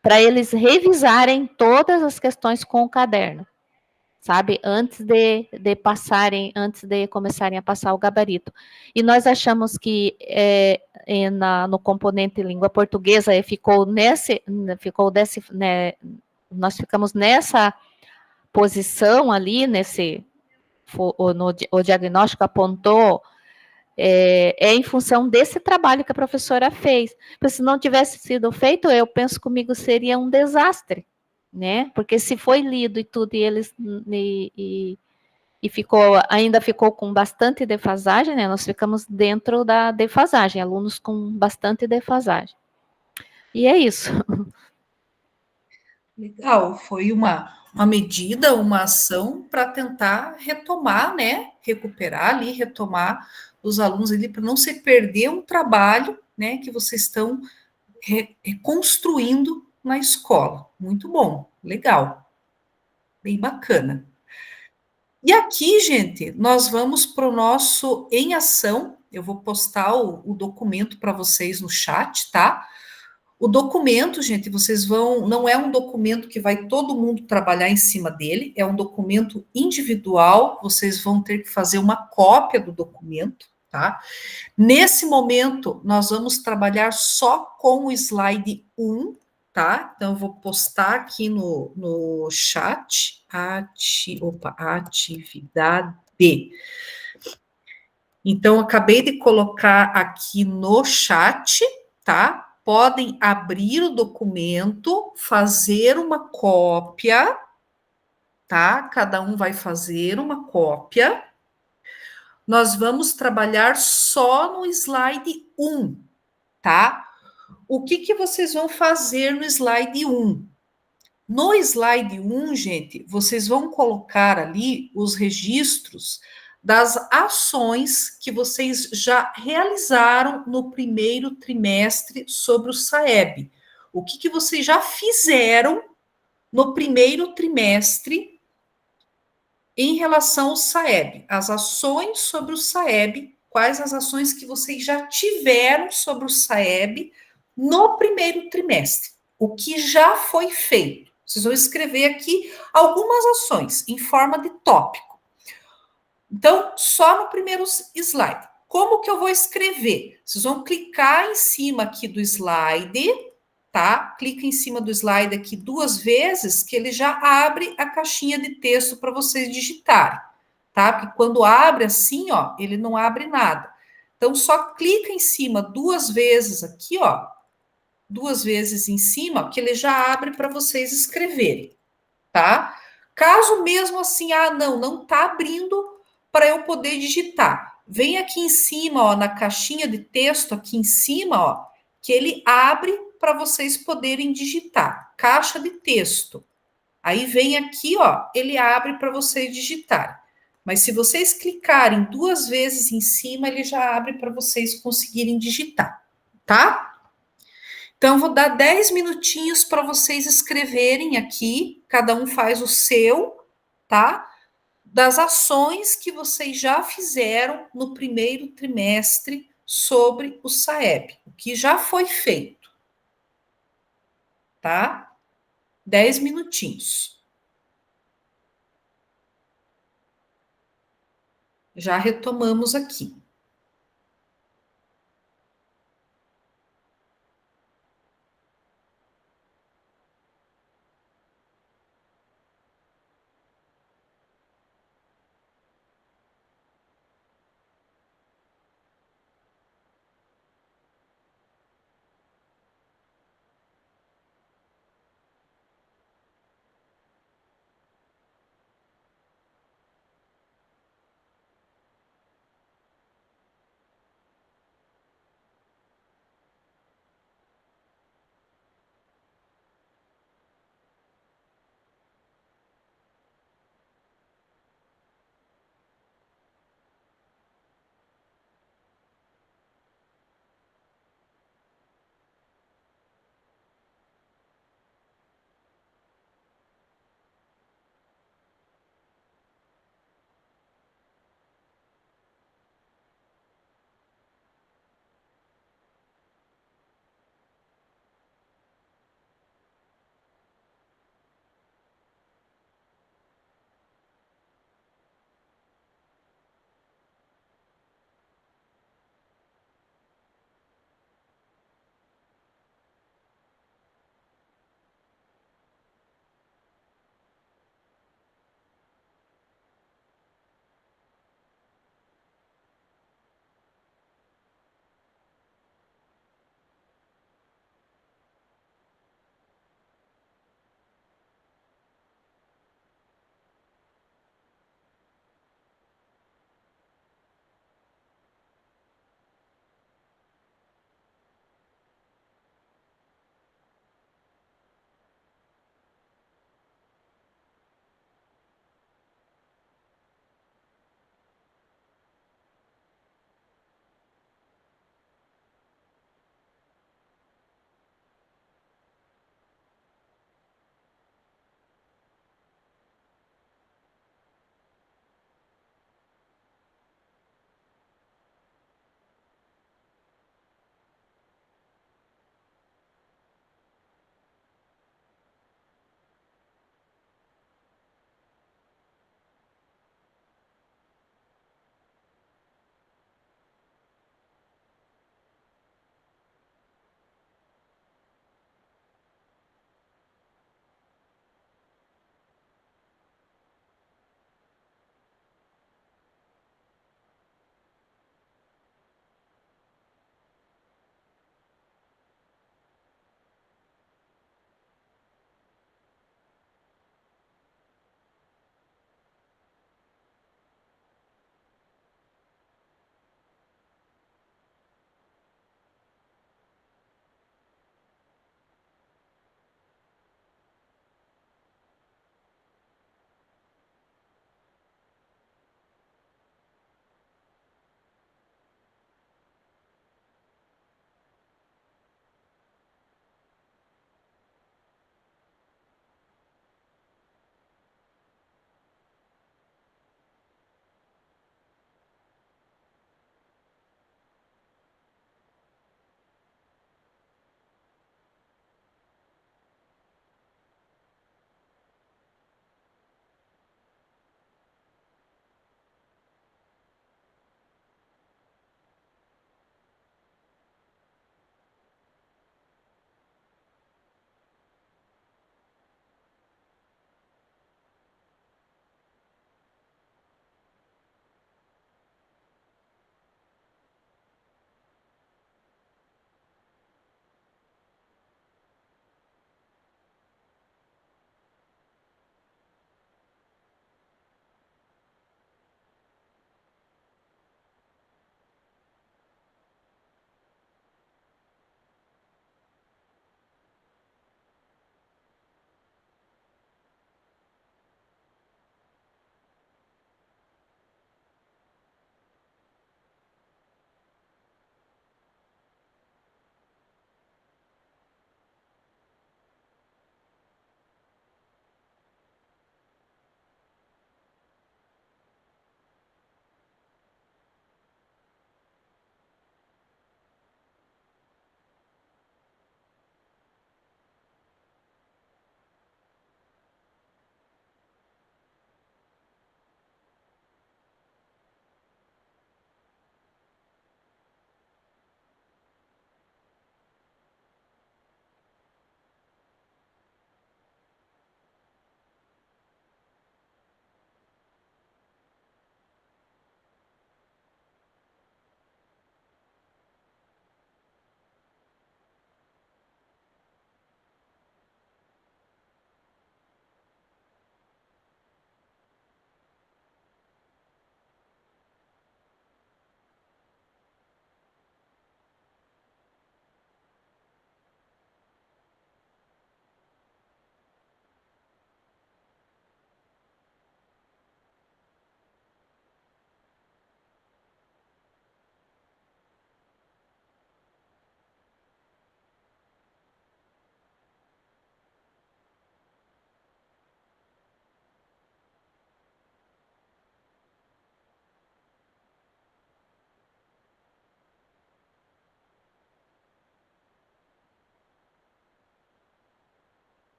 para eles revisarem todas as questões com o caderno, sabe, antes de começarem a passar o gabarito. E nós achamos que no componente língua portuguesa nós ficamos nessa posição ali, o diagnóstico apontou, em função desse trabalho que a professora fez. Porque se não tivesse sido feito, eu penso comigo, seria um desastre, né? Porque se foi lido e tudo, e eles ainda ficou com bastante defasagem, né? Nós ficamos dentro da defasagem, alunos com bastante defasagem. E é isso.
Legal, foi uma medida, uma ação para tentar retomar, né? Recuperar ali, retomar os alunos ali, para não se perder um trabalho, né? Que vocês estão reconstruindo na escola. Muito bom, legal, bem bacana. E aqui, gente, nós vamos para o nosso Em Ação. Eu vou postar o documento para vocês no chat, tá? O documento, gente, não é um documento que vai todo mundo trabalhar em cima dele, é um documento individual, vocês vão ter que fazer uma cópia do documento, tá? Nesse momento, nós vamos trabalhar só com o slide 1, tá? Então, eu vou postar aqui no chat, atividade. Então, acabei de colocar aqui no chat, tá? Podem abrir o documento, fazer uma cópia, tá? Cada um vai fazer uma cópia. Nós vamos trabalhar só no slide 1, tá? O que vocês vão fazer no slide 1? No slide 1, gente, vocês vão colocar ali os registros das ações que vocês já realizaram no primeiro trimestre sobre o SAEB. O que vocês já fizeram no primeiro trimestre em relação ao SAEB? As ações sobre o SAEB, quais as ações que vocês já tiveram sobre o SAEB no primeiro trimestre? O que já foi feito? Vocês vão escrever aqui algumas ações em forma de tópico. Então, só no primeiro slide. como que eu vou escrever? Vocês vão clicar em cima aqui do slide, tá? Clica em cima do slide aqui 2 vezes, que ele já abre a caixinha de texto para vocês digitarem, tá? Porque quando abre assim, ó, ele não abre nada. Então, só clica em cima 2 vezes aqui, ó, 2 vezes em cima, que ele já abre para vocês escreverem, tá? Caso mesmo assim, não tá abrindo para eu poder digitar. Vem aqui em cima, ó, na caixinha de texto aqui em cima, ó, que ele abre para vocês poderem digitar. Caixa de texto. Aí vem aqui, ó, ele abre para vocês digitarem. Mas se vocês clicarem 2 vezes em cima, ele já abre para vocês conseguirem digitar, tá? Então, vou dar 10 minutinhos para vocês escreverem aqui, cada um faz o seu, tá? Das ações que vocês já fizeram no primeiro trimestre sobre o SAEB, o que já foi feito, tá? 10 minutinhos. Já retomamos aqui.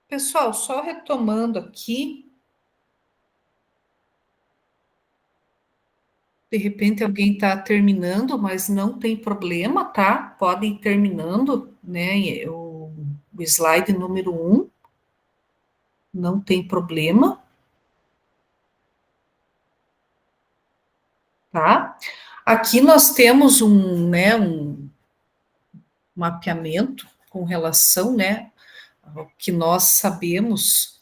Pessoal, só retomando aqui. De repente alguém está terminando, mas não tem problema, tá? Podem ir terminando, né? O slide número 1, não tem problema, tá? Aqui nós temos um mapeamento com relação, né, ao que nós sabemos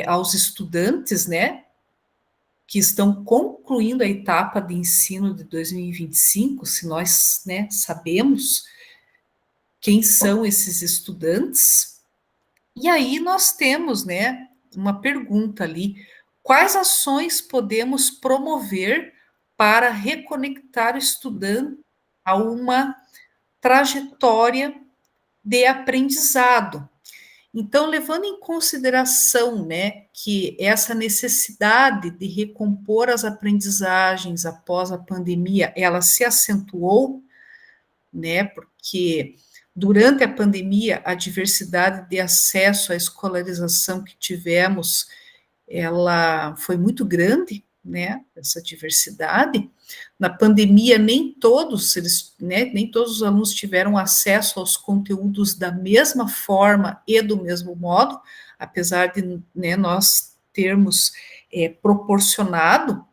aos estudantes, né, que estão concluindo a etapa de ensino de 2025, se nós, né, sabemos quem são esses estudantes. E aí nós temos, né, uma pergunta ali: quais ações podemos promover para reconectar o estudante a uma trajetória de aprendizado? Então, levando em consideração, né, que essa necessidade de recompor as aprendizagens após a pandemia, ela se acentuou, né, porque durante a pandemia a diversidade de acesso à escolarização que tivemos, ela foi muito grande, né, essa diversidade. Na pandemia, nem todos os alunos tiveram acesso aos conteúdos da mesma forma e do mesmo modo, apesar de, né, nós termos proporcionado,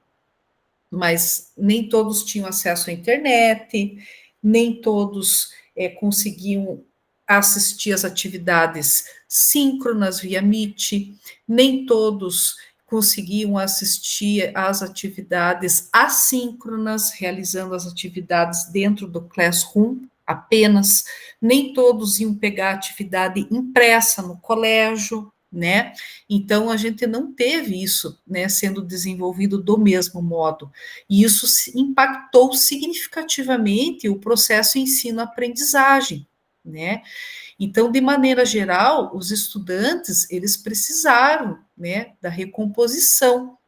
mas nem todos tinham acesso à internet, nem todos conseguiam assistir às atividades síncronas via Meet, nem todos conseguiam assistir às atividades assíncronas, realizando as atividades dentro do Classroom apenas, nem todos iam pegar atividade impressa no colégio, né? Então, a gente não teve isso, né, sendo desenvolvido do mesmo modo, e isso impactou significativamente o processo ensino-aprendizagem, né? Então, de maneira geral, os estudantes, eles precisaram, né, da recomposição.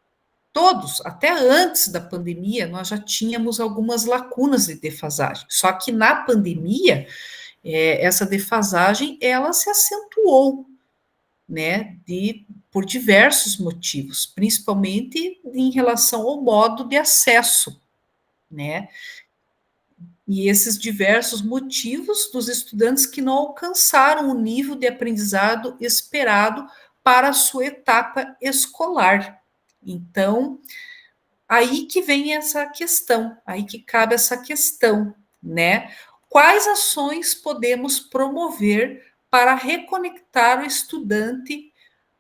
Todos, até antes da pandemia, nós já tínhamos algumas lacunas de defasagem. Só que na pandemia, essa defasagem, ela se acentuou, né, por diversos motivos, principalmente em relação ao modo de acesso, né? E esses diversos motivos dos estudantes que não alcançaram o nível de aprendizado esperado para a sua etapa escolar. Então, aí que vem essa questão, aí que cabe essa questão, né? Quais ações podemos promover para reconectar o estudante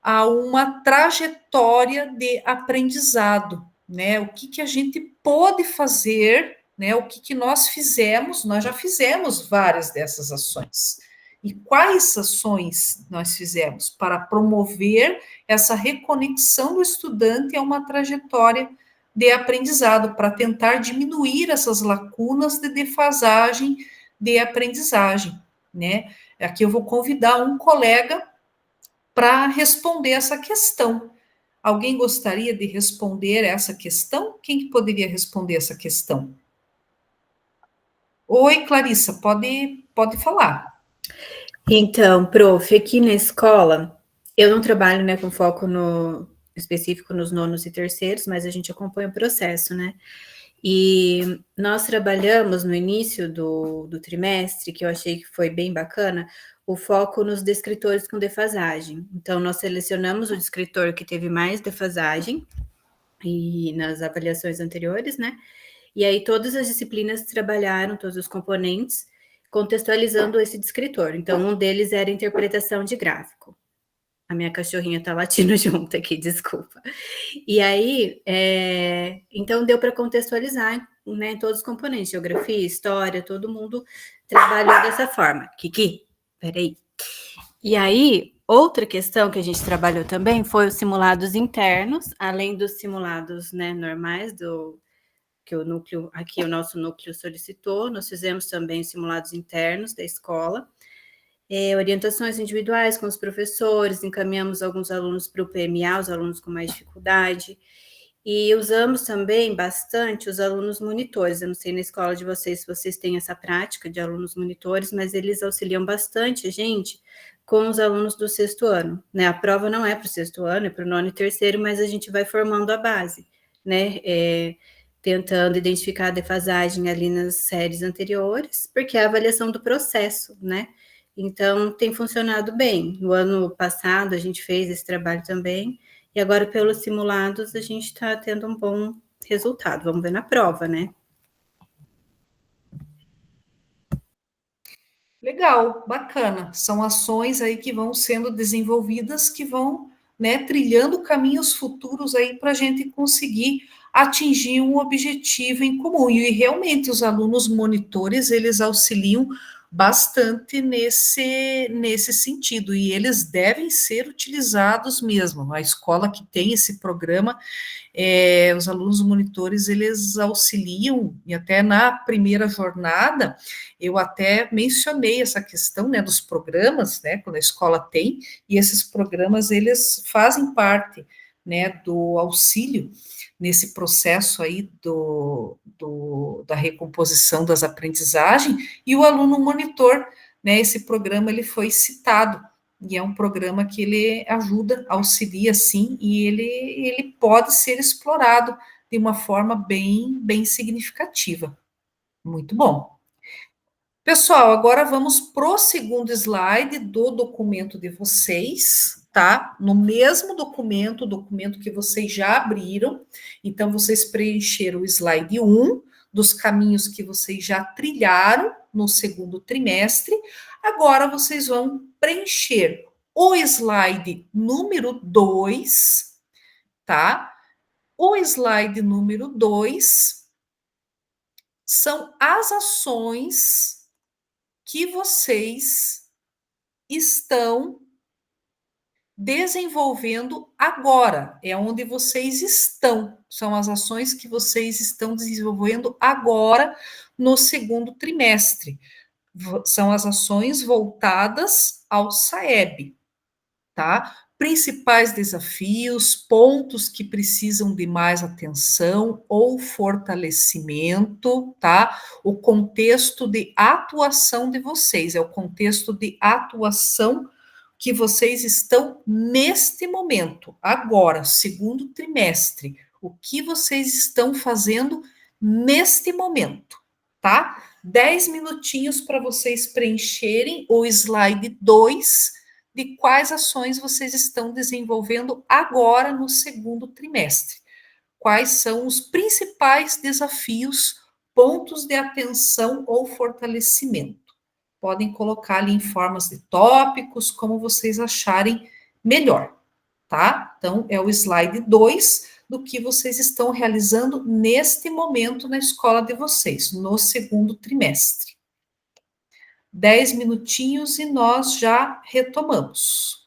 a uma trajetória de aprendizado, né? O que a gente pode fazer, né? O que nós fizemos? Nós já fizemos várias dessas ações. E quais ações nós fizemos para promover essa reconexão do estudante a uma trajetória de aprendizado, para tentar diminuir essas lacunas de defasagem de aprendizagem, né? Aqui eu vou convidar um colega para responder essa questão. Alguém gostaria de responder essa questão? Quem poderia responder essa questão? Oi, Clarissa, pode falar.
Então, prof, aqui na escola, eu não trabalho, né, com foco específico nos nonos e terceiros, mas a gente acompanha o processo, né? E nós trabalhamos no início do trimestre, que eu achei que foi bem bacana, o foco nos descritores com defasagem. Então, nós selecionamos o descritor que teve mais defasagem e nas avaliações anteriores, né? E aí todas as disciplinas trabalharam, todos os componentes, contextualizando esse descritor. Então, um deles era interpretação de gráfico. A minha cachorrinha tá latindo junto aqui, desculpa. E aí, então deu para contextualizar, né, todos os componentes, geografia, história, todo mundo trabalhou dessa forma. Kiki, peraí. E aí, outra questão que a gente trabalhou também foi os simulados internos, além dos simulados, né, normais que o núcleo, aqui o nosso núcleo solicitou, nós fizemos também simulados internos da escola, orientações individuais com os professores, encaminhamos alguns alunos para o PMA, os alunos com mais dificuldade, e usamos também bastante os alunos monitores. Eu não sei na escola de vocês se vocês têm essa prática de alunos monitores, mas eles auxiliam bastante a gente com os alunos do sexto ano, né? A prova não é para o sexto ano, é para o nono e terceiro, mas a gente vai formando a base, né? Tentando identificar a defasagem ali nas séries anteriores, porque é a avaliação do processo, né? Então, tem funcionado bem. No ano passado, a gente fez esse trabalho também, e agora, pelos simulados, a gente está tendo um bom resultado. Vamos ver na prova, né?
Legal, bacana. São ações aí que vão sendo desenvolvidas, que vão, né, trilhando caminhos futuros aí para a gente conseguir atingir um objetivo em comum. E realmente os alunos monitores, eles auxiliam bastante nesse sentido, e eles devem ser utilizados mesmo. A escola que tem esse programa, os alunos monitores, eles auxiliam, e até na primeira jornada, eu até mencionei essa questão, né, dos programas, né, quando a escola tem, e esses programas, eles fazem parte, né, do auxílio nesse processo aí da recomposição das aprendizagens, e o aluno monitor, né, esse programa, ele foi citado, e é um programa que ele ajuda, auxilia, sim, e ele pode ser explorado de uma forma bem significativa. Muito bom. Pessoal, agora vamos pro segundo slide do documento de vocês, tá? No mesmo documento, o documento que vocês já abriram. Então, vocês preencheram o slide 1, dos caminhos que vocês já trilharam no segundo trimestre. Agora, vocês vão preencher o slide número 2, tá? O slide número 2 são as ações que vocês estão desenvolvendo agora, é onde vocês estão, são as ações que vocês estão desenvolvendo agora no segundo trimestre, são as ações voltadas ao SAEB, tá? Principais desafios, pontos que precisam de mais atenção ou fortalecimento, tá? O contexto de atuação de vocês, é o contexto de atuação que vocês estão neste momento, agora, segundo trimestre, o que vocês estão fazendo neste momento, tá? 10 minutinhos para vocês preencherem o slide 2 de quais ações vocês estão desenvolvendo agora no segundo trimestre. Quais são os principais desafios, pontos de atenção ou fortalecimento. Podem colocar ali em formas de tópicos, como vocês acharem melhor, tá? Então, é o slide 2 do que vocês estão realizando neste momento na escola de vocês, no segundo trimestre. 10 minutinhos e nós já retomamos.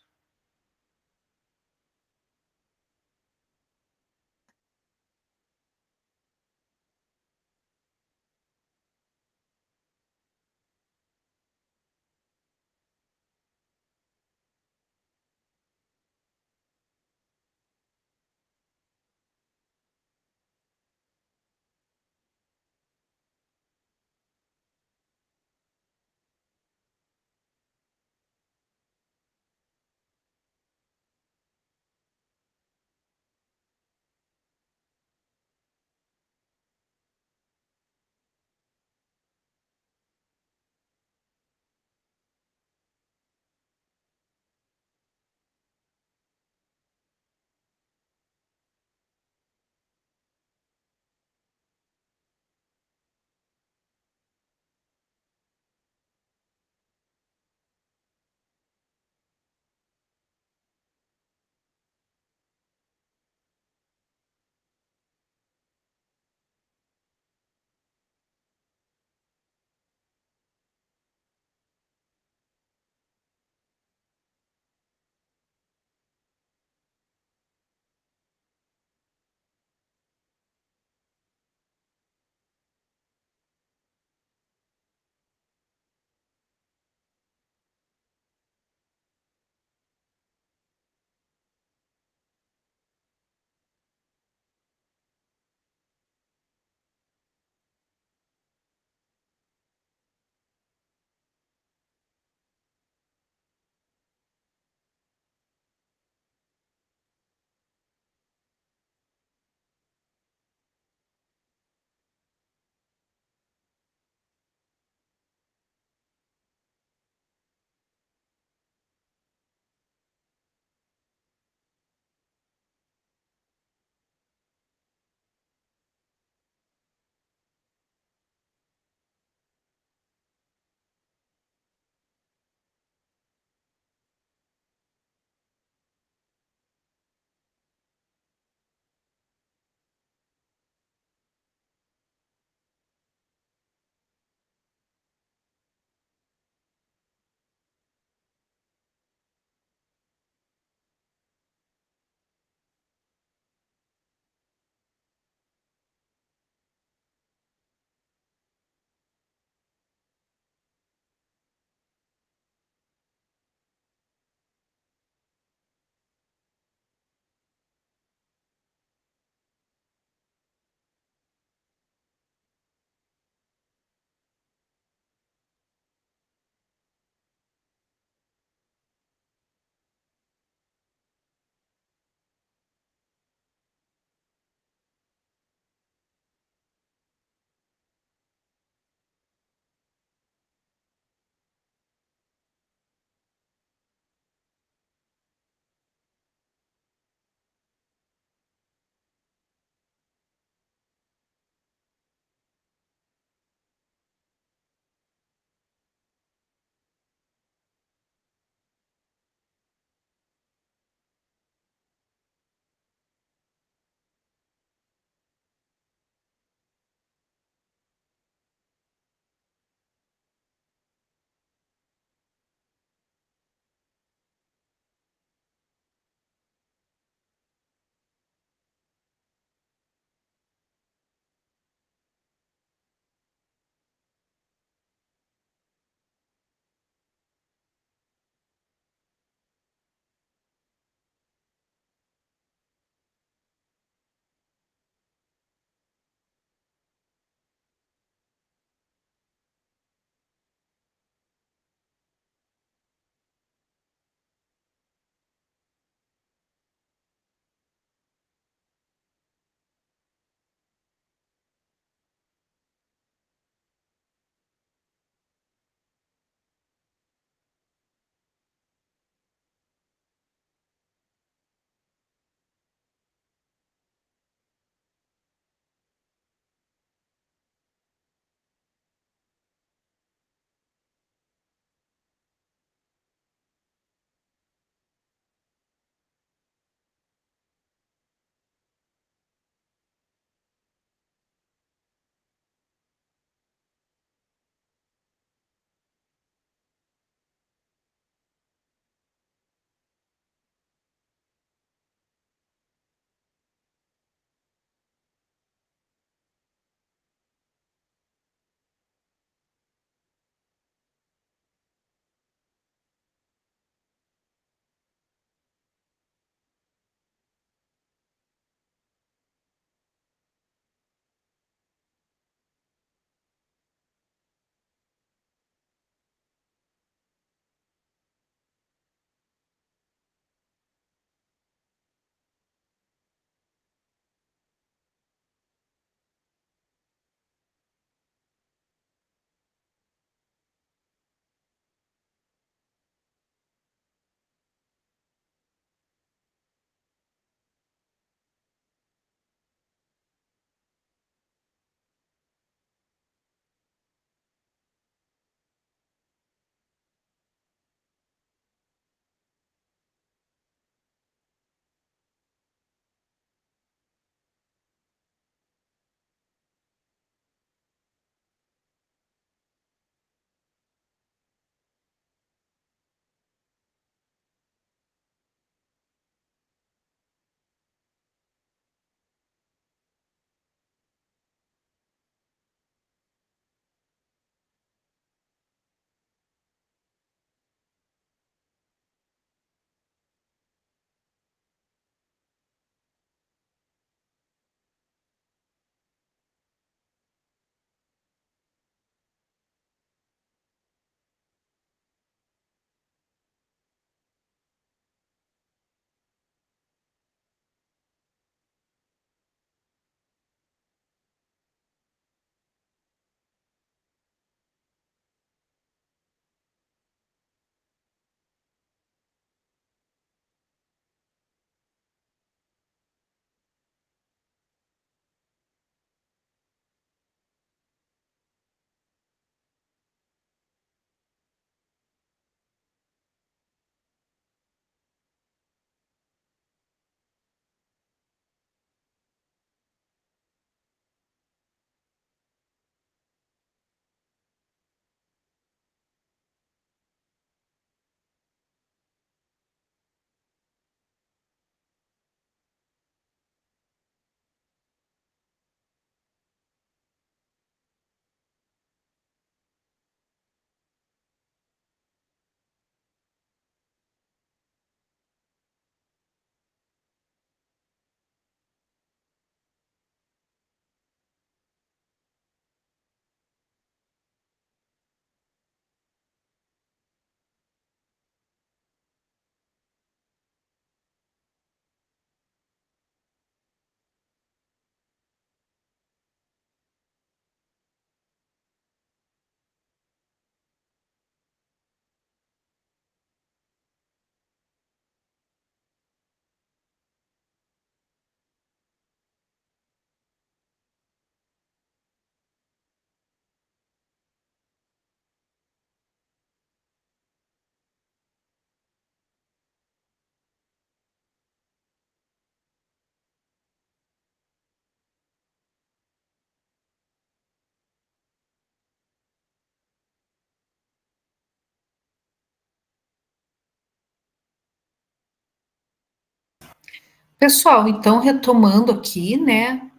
Pessoal, então, retomando aqui, né,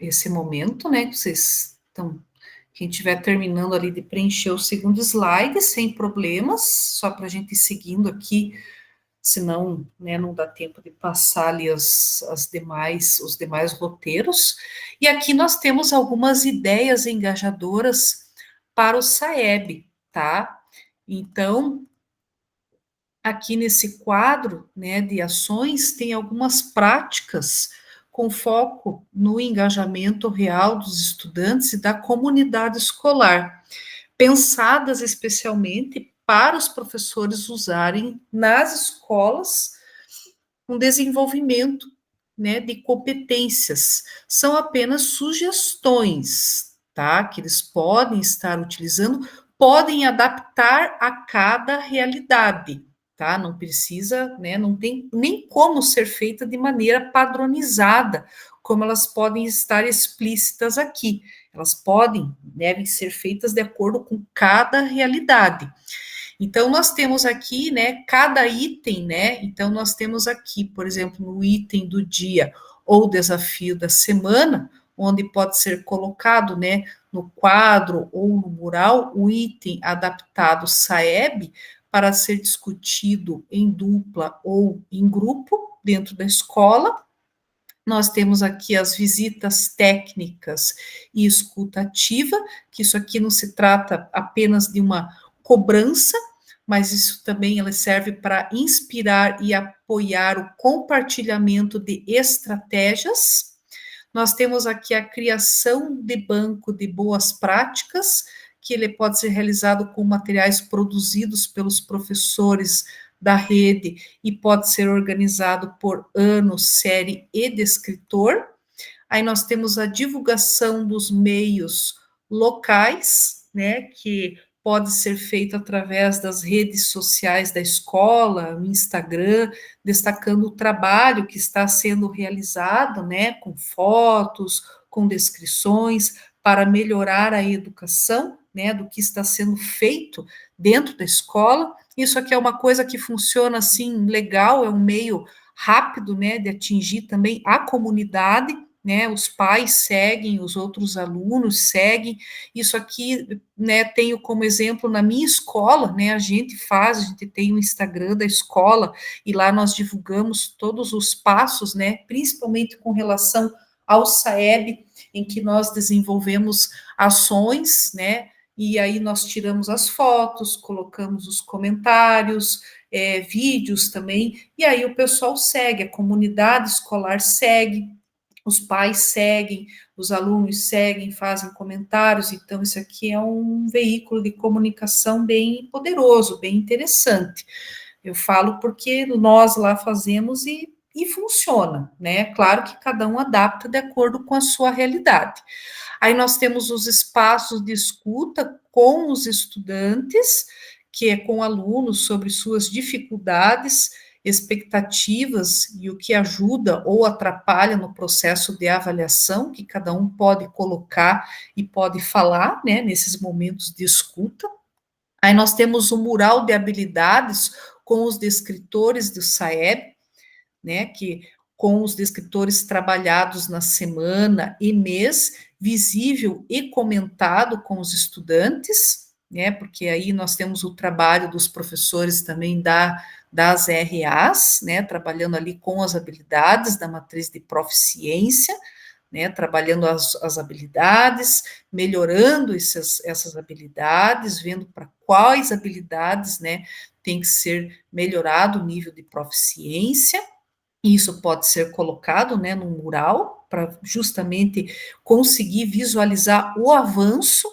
esse momento, né, que vocês estão, quem estiver terminando ali de preencher o segundo slide, sem problemas, só para a gente ir seguindo aqui, senão, né, não dá tempo de passar ali os demais roteiros. E aqui nós temos algumas ideias engajadoras para o SAEB, tá? Então, aqui nesse quadro, né, de ações, tem algumas práticas com foco no engajamento real dos estudantes e da comunidade escolar, pensadas especialmente para os professores usarem nas escolas um desenvolvimento, né, de competências. São apenas sugestões, tá, que eles podem estar utilizando, podem adaptar a cada realidade, tá? Não precisa, né, não tem nem como ser feita de maneira padronizada, como elas podem estar explícitas aqui. Elas devem ser feitas de acordo com cada realidade. Então, nós temos aqui, né, cada item, né, então nós temos aqui, por exemplo, no item do dia ou desafio da semana, onde pode ser colocado, né, no quadro ou no mural, o item adaptado SAEB para ser discutido em dupla ou em grupo dentro da escola. Nós temos aqui as visitas técnicas e escuta ativa, que isso aqui não se trata apenas de uma cobrança, mas isso também ela serve para inspirar e apoiar o compartilhamento de estratégias. Nós temos aqui a criação de banco de boas práticas, que ele pode ser realizado com materiais produzidos pelos professores da rede e pode ser organizado por ano, série e descritor. Aí nós temos a divulgação dos meios locais, né, que pode ser feito através das redes sociais da escola, no Instagram, destacando o trabalho que está sendo realizado, né, com fotos, com descrições, para melhorar a educação, né, do que está sendo feito dentro da escola. Isso aqui é uma coisa que funciona assim legal, é um meio rápido, né, de atingir também a comunidade, né, os pais seguem, os outros alunos seguem. Isso aqui, né, tenho como exemplo na minha escola, né, a gente tem o Instagram da escola e lá nós divulgamos todos os passos, né, principalmente com relação ao SAEB, em que nós desenvolvemos ações, né, e aí nós tiramos as fotos, colocamos os comentários, vídeos também, e aí o pessoal segue, a comunidade escolar segue, os pais seguem, os alunos seguem, fazem comentários, então isso aqui é um veículo de comunicação bem poderoso, bem interessante. Eu falo porque nós lá fazemos e funciona, né? Claro que cada um adapta de acordo com a sua realidade. Aí nós temos os espaços de escuta com os estudantes, que é com alunos sobre suas dificuldades, expectativas e o que ajuda ou atrapalha no processo de avaliação, que cada um pode colocar e pode falar, né, nesses momentos de escuta. Aí nós temos o mural de habilidades com os descritores do SAEB, né, que com os descritores trabalhados na semana e mês, visível e comentado com os estudantes, né, porque aí nós temos o trabalho dos professores também das RAs, né, trabalhando ali com as habilidades da matriz de proficiência, né, trabalhando as habilidades, melhorando essas habilidades, vendo para quais habilidades, né, tem que ser melhorado o nível de proficiência. Isso pode ser colocado, né, num mural, para justamente conseguir visualizar o avanço,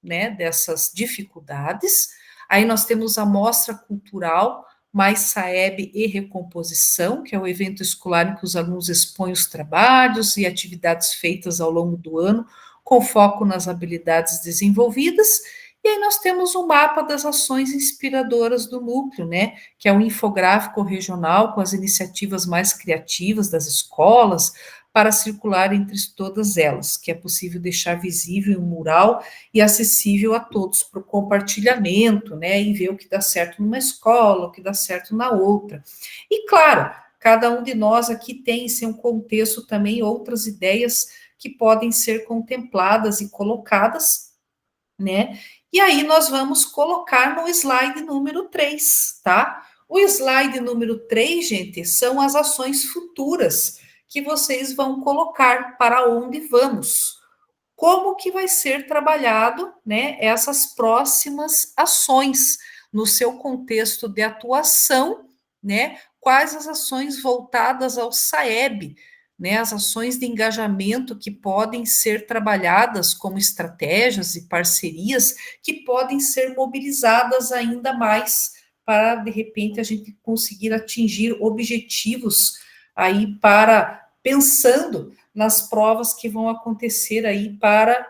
né, dessas dificuldades. Aí nós temos a mostra cultural, mais SAEB e recomposição, que é o evento escolar em que os alunos expõem os trabalhos e atividades feitas ao longo do ano, com foco nas habilidades desenvolvidas. E aí nós temos o mapa das ações inspiradoras do núcleo, né, que é um infográfico regional com as iniciativas mais criativas das escolas, para circular entre todas elas, que é possível deixar visível um mural e acessível a todos para o compartilhamento, né, e ver o que dá certo numa escola, o que dá certo na outra. E claro, Cada um de nós aqui tem em seu contexto também outras ideias que podem ser contempladas e colocadas, né? E aí nós vamos colocar no slide número 3, tá? O slide número 3, gente, são as ações futuras que vocês vão colocar para onde vamos. Como que vai ser trabalhado, né, essas próximas ações no seu contexto de atuação, né? Quais as ações voltadas ao SAEB, né, as ações de engajamento que podem ser trabalhadas como estratégias e parcerias que podem ser mobilizadas ainda mais para, de repente, a gente conseguir atingir objetivos aí para, pensando nas provas que vão acontecer aí para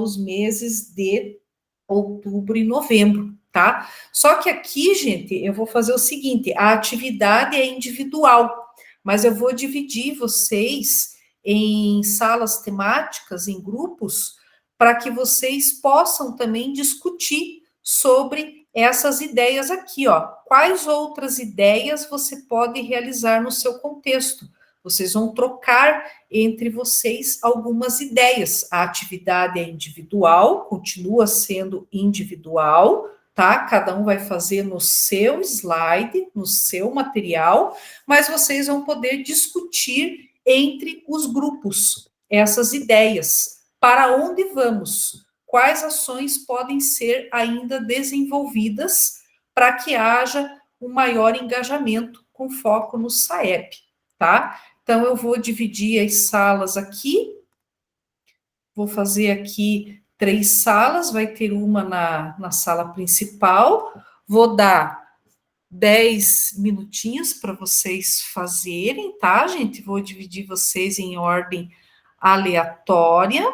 os meses de outubro e novembro, tá? Só que aqui, gente, eu vou fazer o seguinte, a atividade é individual, mas eu vou dividir vocês em salas temáticas, em grupos, para que vocês possam também discutir sobre essas ideias aqui, ó. Quais outras ideias você pode realizar no seu contexto? Vocês vão trocar entre vocês algumas ideias. A atividade é individual, continua sendo individual, tá? Cada um vai fazer no seu slide, no seu material, mas vocês vão poder discutir entre os grupos essas ideias. Para onde vamos? Quais ações podem ser ainda desenvolvidas para que haja um maior engajamento com foco no SAEB, tá? Então, eu vou dividir as salas aqui, vou fazer aqui 3 salas, vai ter uma na sala principal, vou dar 10 minutinhos para vocês fazerem, tá, gente? Vou dividir vocês em ordem aleatória.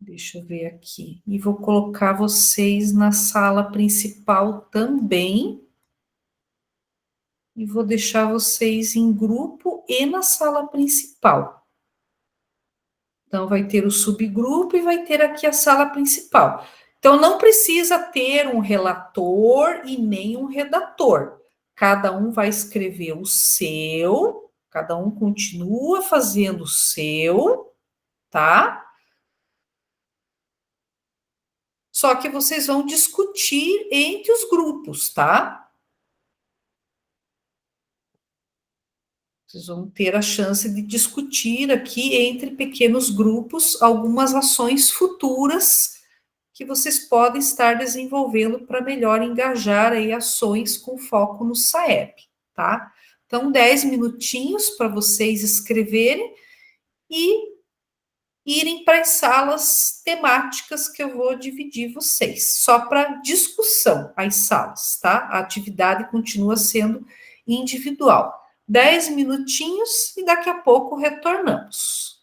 Deixa eu ver aqui. E vou colocar vocês na sala principal também. E vou deixar vocês em grupo e na sala principal. Então, vai ter o subgrupo e vai ter aqui a sala principal. Então, não precisa ter um relator e nem um redator. Cada um vai escrever o seu, cada um continua fazendo o seu, tá? Só que vocês vão discutir entre os grupos, tá? Vocês vão ter a chance de discutir aqui entre pequenos grupos algumas ações futuras que vocês podem estar desenvolvendo para melhor engajar aí ações com foco no SAEB, tá? Então, 10 minutinhos para vocês escreverem e irem para as salas temáticas que eu vou dividir vocês, só para discussão as salas, tá? A atividade continua sendo individual. 10 minutinhos e daqui a pouco retornamos.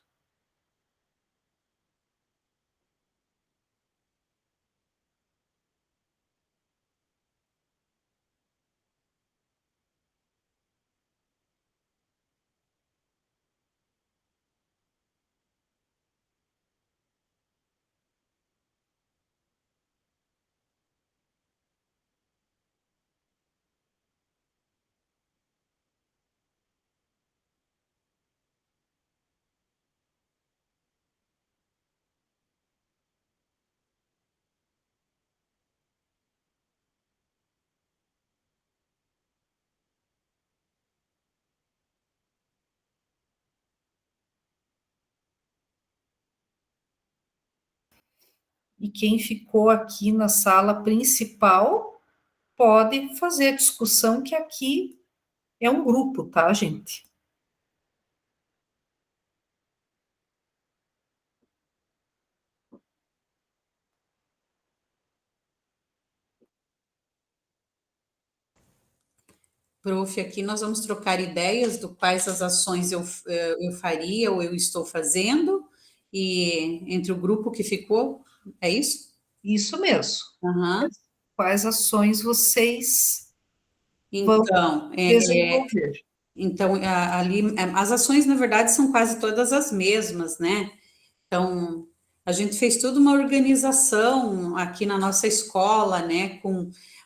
E quem ficou aqui na sala principal pode fazer a discussão, que aqui é um grupo, tá, gente?
Prof, aqui nós vamos trocar ideias do quais as ações eu faria ou eu estou fazendo, e entre o grupo que ficou, é isso?
Isso mesmo.
Uhum.
Quais ações vocês
então,
vão desenvolver?
Então, ali, as ações, na verdade, são quase todas as mesmas, né? Então, A gente fez toda uma organização aqui na nossa escola, né?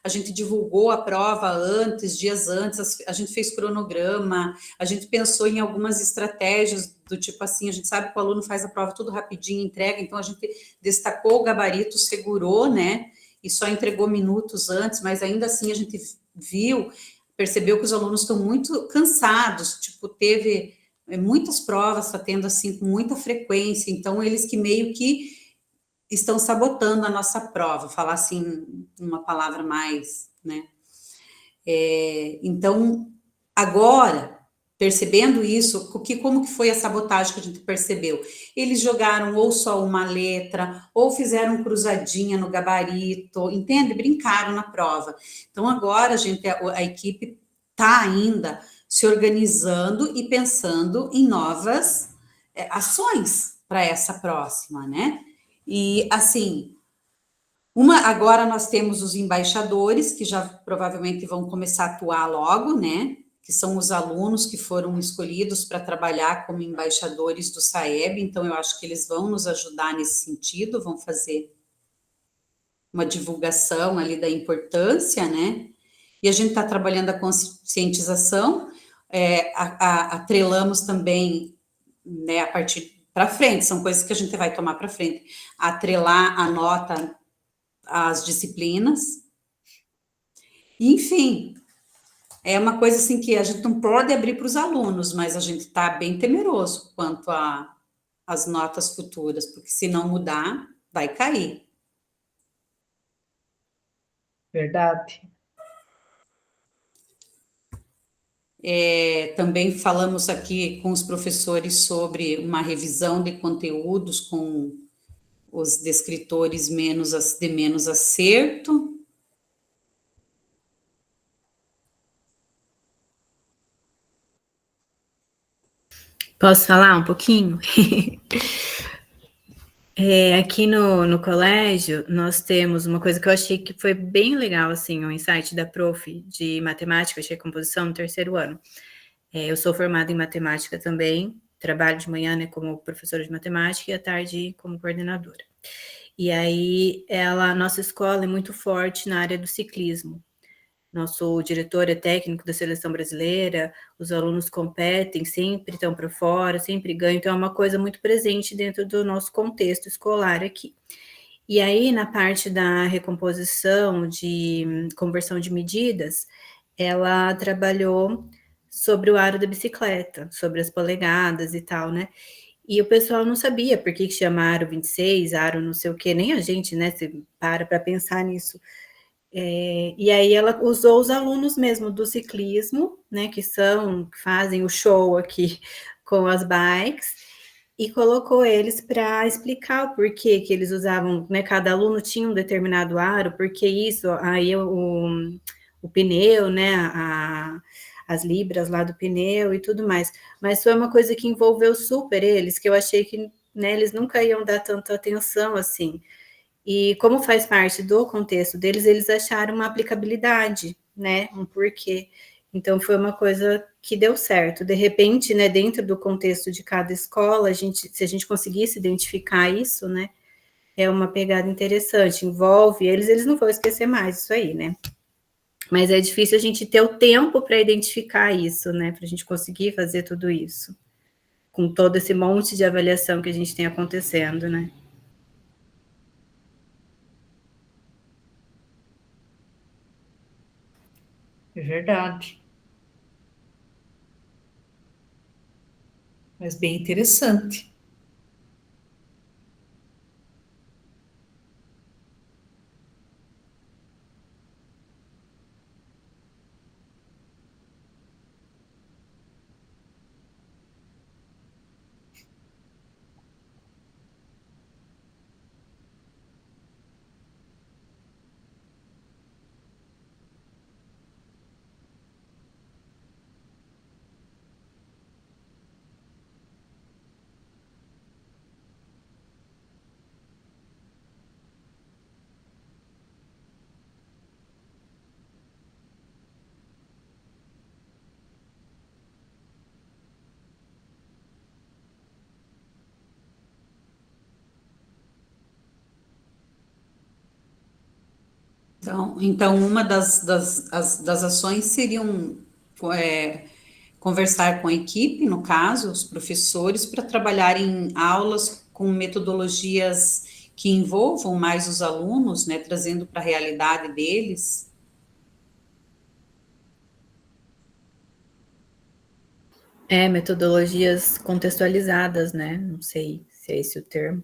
A gente divulgou a prova antes, dias antes, a gente fez cronograma, a gente pensou em algumas estratégias do tipo assim, a gente sabe que o aluno faz a prova tudo rapidinho, entrega, então a gente destacou o gabarito, segurou, né? E só entregou minutos antes, mas ainda assim a gente percebeu que os alunos estão muito cansados, tipo, teve muitas provas, está tendo assim com muita frequência, então eles que meio que estão sabotando a nossa prova, falar assim uma palavra mais, né? Então, agora, percebendo isso, como que foi a sabotagem que a gente percebeu? Eles jogaram ou só uma letra, ou fizeram cruzadinha no gabarito, entende? Brincaram na prova. Então, agora, a equipe está ainda se organizando e pensando em novas ações para essa próxima, né? E, assim, agora nós temos os embaixadores, que já provavelmente vão começar a atuar logo, né? Que são os alunos que foram escolhidos para trabalhar como embaixadores do SAEB, então eu acho que eles vão nos ajudar nesse sentido, vão fazer uma divulgação ali da importância, né? E a gente está trabalhando a conscientização, atrelamos também, né, a partir para frente, são coisas que a gente vai tomar para frente, atrelar a nota às disciplinas, enfim, é uma coisa assim que a gente não pode abrir para os alunos, mas a gente está bem temeroso quanto às notas futuras, porque se não mudar, vai cair.
Verdade.
Também falamos aqui com os professores sobre uma revisão de conteúdos com os descritores de menos acerto.
Posso falar um pouquinho? Aqui no colégio, nós temos uma coisa que eu achei que foi bem legal, assim, um insight da prof de matemática, achei composição no terceiro ano. Eu sou formada em matemática também, trabalho de manhã, né, como professora de matemática e à tarde como coordenadora. E aí, nossa escola é muito forte na área do ciclismo. Nosso diretor é técnico da seleção brasileira, os alunos competem, sempre estão para fora, sempre ganham, então é uma coisa muito presente dentro do nosso contexto escolar aqui. E aí, na parte da recomposição, de conversão de medidas, ela trabalhou sobre o aro da bicicleta, sobre as polegadas e tal, né? E o pessoal não sabia por que chama aro 26, aro não sei o quê, nem a gente, né, se para pensar nisso. E aí ela usou os alunos mesmo do ciclismo, né, que fazem o show aqui com as bikes, e colocou eles para explicar o porquê que eles usavam, né, cada aluno tinha um determinado aro, porque isso, aí o pneu, né, as libras lá do pneu e tudo mais, mas foi uma coisa que envolveu super eles, que eu achei que, né, eles nunca iam dar tanta atenção assim. E como faz parte do contexto deles, eles acharam uma aplicabilidade, né, um porquê. Então, foi uma coisa que deu certo. De repente, né, dentro do contexto de cada escola, se a gente conseguisse identificar isso, né, é uma pegada interessante, envolve eles não vão esquecer mais isso aí, né. Mas é difícil a gente ter o tempo para identificar isso, né, para a gente conseguir fazer tudo isso, com todo esse monte de avaliação que a gente tem acontecendo, né.
É verdade. Mas bem interessante.
Então uma das ações seriam conversar com a equipe, no caso, os professores, para trabalhar em aulas com metodologias que envolvam mais os alunos, né, trazendo para a realidade deles.
Metodologias contextualizadas, né? Não sei se é esse o termo.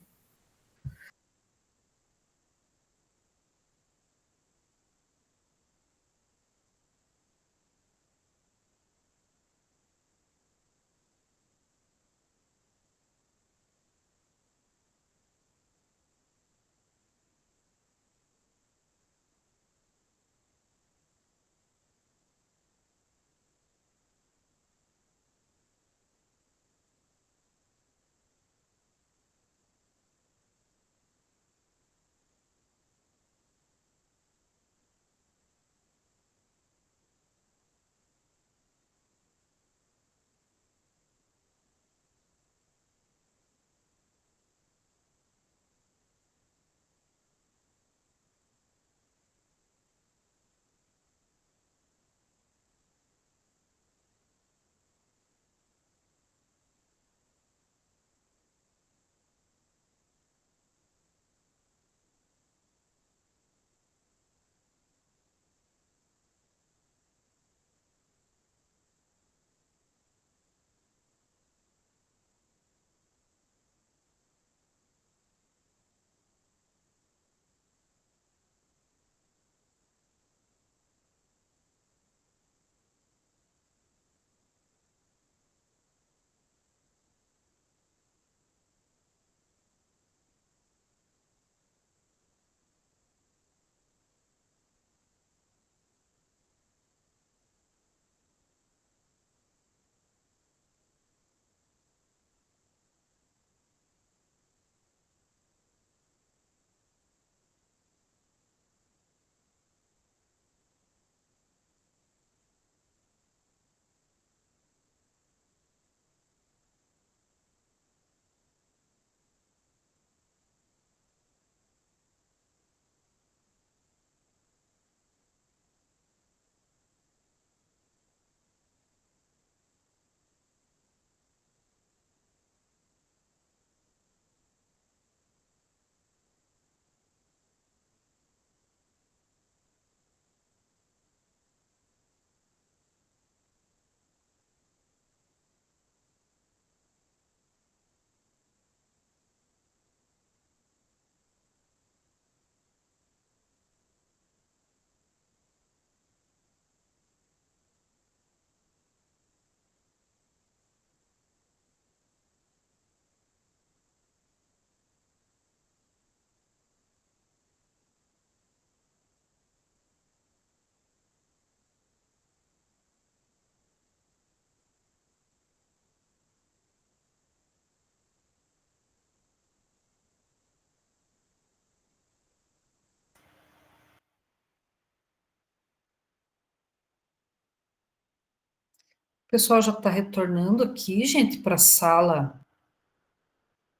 O pessoal já está retornando aqui, gente, para a sala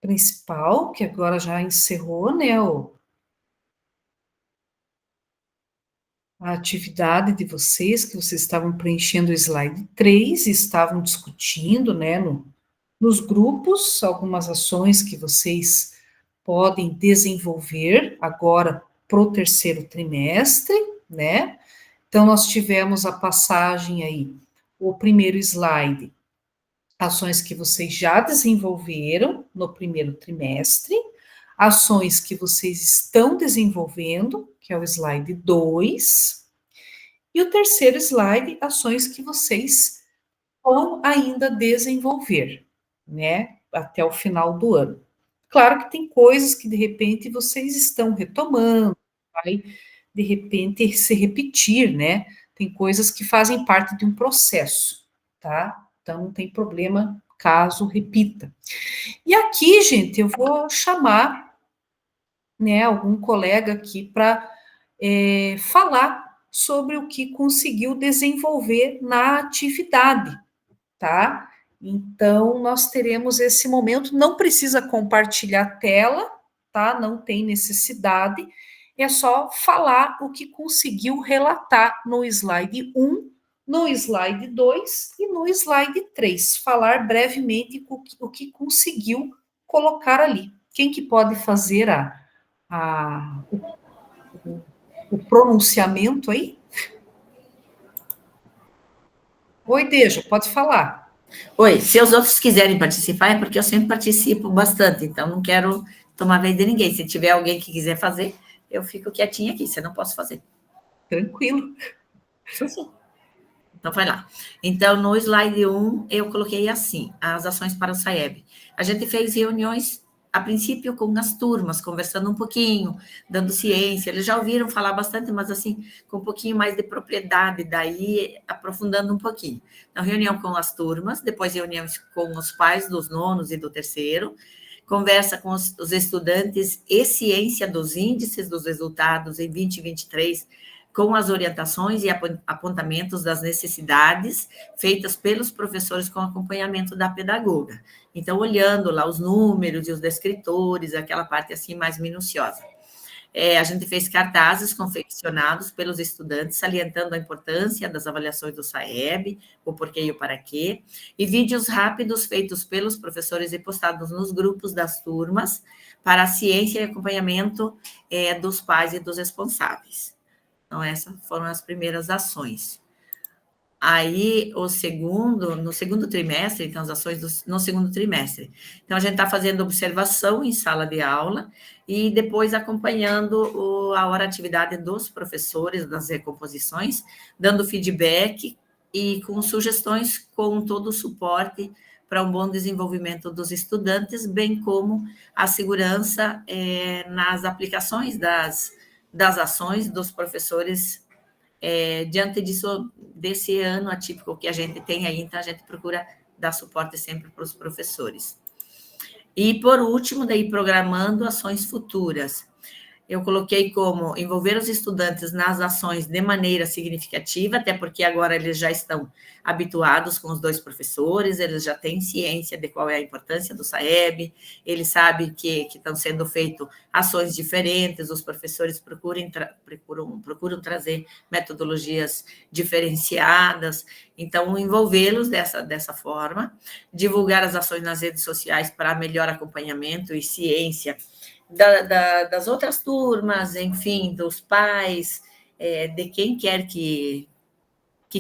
principal, que agora já encerrou, né, a atividade de vocês, que vocês estavam preenchendo o slide 3 e estavam discutindo, né, nos grupos, algumas ações que vocês podem desenvolver agora para o terceiro trimestre, né? Então, nós tivemos a passagem aí, o primeiro slide, ações que vocês já desenvolveram no primeiro trimestre, ações que vocês estão desenvolvendo, que é o slide 2, e o terceiro slide, ações que vocês vão ainda desenvolver, né, até o final do ano. Claro que tem coisas que, de repente, vocês estão retomando, vai, de repente, se repetir, né, tem coisas que fazem parte de um processo, tá? Então, não tem problema caso repita. E aqui, gente, eu vou chamar, né, algum colega aqui para falar sobre o que conseguiu desenvolver na atividade, tá? Então, nós teremos esse momento, não precisa compartilhar a tela, tá? Não tem necessidade, é só falar o que conseguiu relatar no slide 1, no slide 2 e no slide 3. Falar brevemente o que conseguiu colocar ali. Quem que pode fazer o pronunciamento aí? Oi, Dejo, pode falar.
Oi, se os outros quiserem participar, é porque eu sempre participo bastante, então não quero tomar vez de ninguém. Se tiver alguém que quiser fazer, eu fico quietinha aqui, se eu não posso fazer.
Tranquilo.
Sim. Então, vai lá. Então, no slide 1, eu coloquei assim, as ações para o SAEB. A gente fez reuniões, a princípio, com as turmas, conversando um pouquinho, dando ciência. Eles já ouviram falar bastante, mas assim, com um pouquinho mais de propriedade, daí aprofundando um pouquinho. Então, reunião com as turmas, depois reuniões com os pais dos nonos e do terceiro, conversa com os estudantes e ciência dos índices dos resultados em 2023, com as orientações e apontamentos das necessidades feitas pelos professores com acompanhamento da pedagoga. Então, olhando lá os números e os descritores, aquela parte assim mais minuciosa. A gente fez cartazes confeccionados pelos estudantes, salientando a importância das avaliações do SAEB, o porquê e o para quê, e vídeos rápidos feitos pelos professores e postados nos grupos das turmas para a ciência e acompanhamento dos pais e dos responsáveis. Então, essas foram as primeiras ações. Aí, no segundo trimestre, então, as ações no segundo trimestre. Então, a gente está fazendo observação em sala de aula e depois acompanhando a atividade dos professores, das recomposições, dando feedback e com sugestões, com todo o suporte para um bom desenvolvimento dos estudantes, bem como a segurança nas aplicações das ações dos professores diante desse ano atípico que a gente tem aí, então a gente procura dar suporte sempre para os professores. E, por último, daí programando ações futuras. Eu coloquei como envolver os estudantes nas ações de maneira significativa, até porque agora eles já estão habituados com os dois professores, eles já têm ciência de qual é a importância do SAEB, eles sabem que estão sendo feitas ações diferentes, os professores procuram trazer metodologias diferenciadas, então envolvê-los dessa forma, divulgar as ações nas redes sociais para melhor acompanhamento e ciência das outras turmas, enfim, dos pais, de quem quer que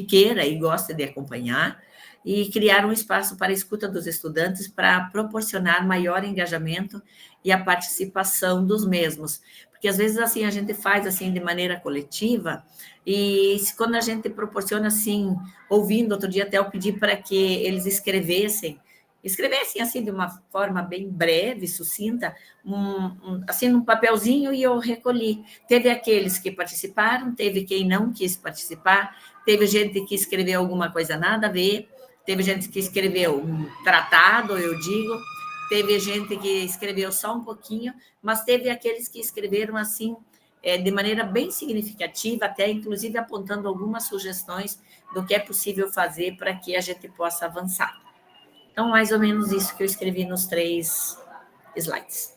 queira e goste de acompanhar, e criar um espaço para a escuta dos estudantes para proporcionar maior engajamento e a participação dos mesmos. Porque, às vezes, assim, a gente faz assim de maneira coletiva, e quando a gente proporciona, assim, ouvindo, outro dia até eu pedi para que eles escrevessem assim de uma forma bem breve, sucinta, assim num papelzinho, e eu recolhi. Teve aqueles que participaram, teve quem não quis participar, teve gente que escreveu alguma coisa nada a ver, teve gente que escreveu um tratado, eu digo, teve gente que escreveu só um pouquinho, mas teve aqueles que escreveram assim, de maneira bem significativa, até inclusive apontando algumas sugestões do que é possível fazer para que a gente possa avançar. Então, mais ou menos isso que eu escrevi nos 3 slides.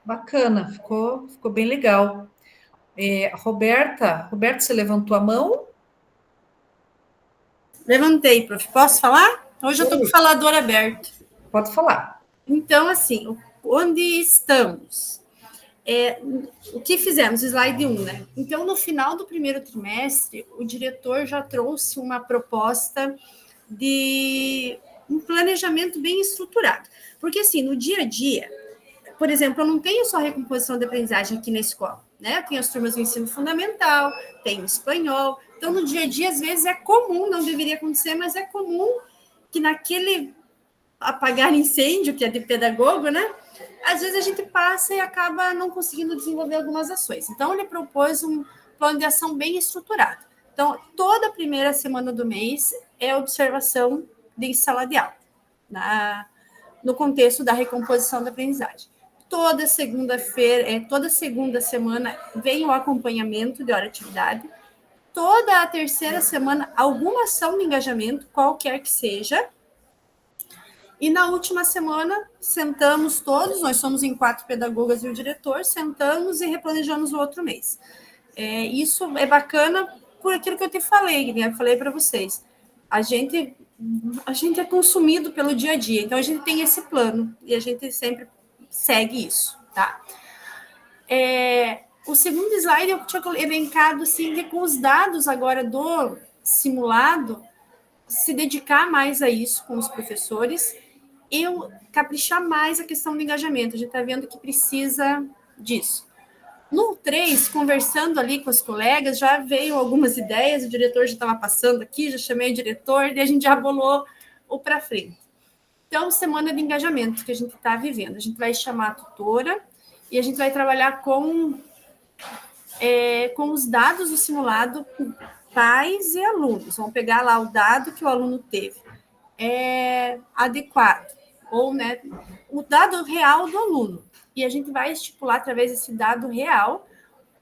Bacana, ficou bem legal. Roberta, você levantou a mão?
Levantei, prof. Posso falar? Hoje eu estou com o falador aberto.
Pode falar.
Então, assim, onde estamos? O que fizemos? Slide 1, né? Então, no final do primeiro trimestre, o diretor já trouxe uma proposta de um planejamento bem estruturado. Porque, assim, no dia a dia, por exemplo, eu não tenho só recomposição de aprendizagem aqui na escola, né? Eu tenho as turmas do ensino fundamental, tenho espanhol. Então, no dia a dia, às vezes, é comum, não deveria acontecer, mas é comum que naquele apagar incêndio, que é de pedagogo, né? Às vezes a gente passa e acaba não conseguindo desenvolver algumas ações. Então, ele propôs um plano de ação bem estruturado. Então, toda a primeira semana do mês é observação de sala de aula, no contexto da recomposição da aprendizagem. Toda segunda semana vem o acompanhamento de hora-atividade. Toda a terceira semana, alguma ação de engajamento, qualquer que seja. E na última semana, sentamos todos, nós somos em 4 pedagogas e o diretor, sentamos e replanejamos o outro mês. Isso é bacana por aquilo que eu te falei, né? Eu falei para vocês. A gente é consumido pelo dia a dia, então a gente tem esse plano e a gente sempre segue isso, tá? O segundo slide eu tinha elencado assim, que com os dados agora do simulado, se dedicar mais a isso com os professores, eu caprichar mais a questão do engajamento. A gente está vendo que precisa disso. No 3, conversando ali com os colegas, já veio algumas ideias, o diretor já estava passando aqui, já chamei o diretor, e a gente já bolou o para frente. Então, semana de engajamento que a gente está vivendo. A gente vai chamar a tutora e a gente vai trabalhar com os dados do simulado, com pais e alunos. Vamos pegar lá o dado que o aluno teve. Adequado, ou, né, o dado real do aluno. E a gente vai estipular, através desse dado real,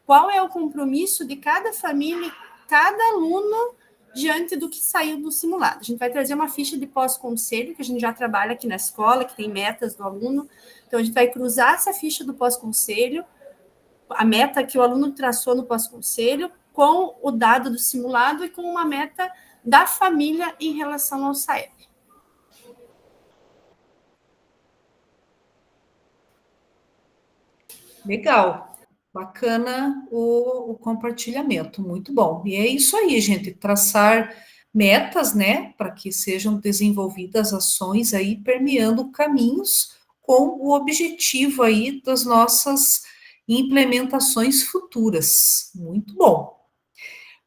qual é o compromisso de cada família, cada aluno, diante do que saiu do simulado. A gente vai trazer uma ficha de pós-conselho, que a gente já trabalha aqui na escola, que tem metas do aluno. Então, a gente vai cruzar essa ficha do pós-conselho, a meta que o aluno traçou no pós-conselho, com o dado do simulado e com uma meta da família em relação ao SAEB.
Legal, bacana o compartilhamento, muito bom. E é isso aí, gente, traçar metas, né, para que sejam desenvolvidas ações aí permeando caminhos com o objetivo aí das nossas implementações futuras. Muito bom.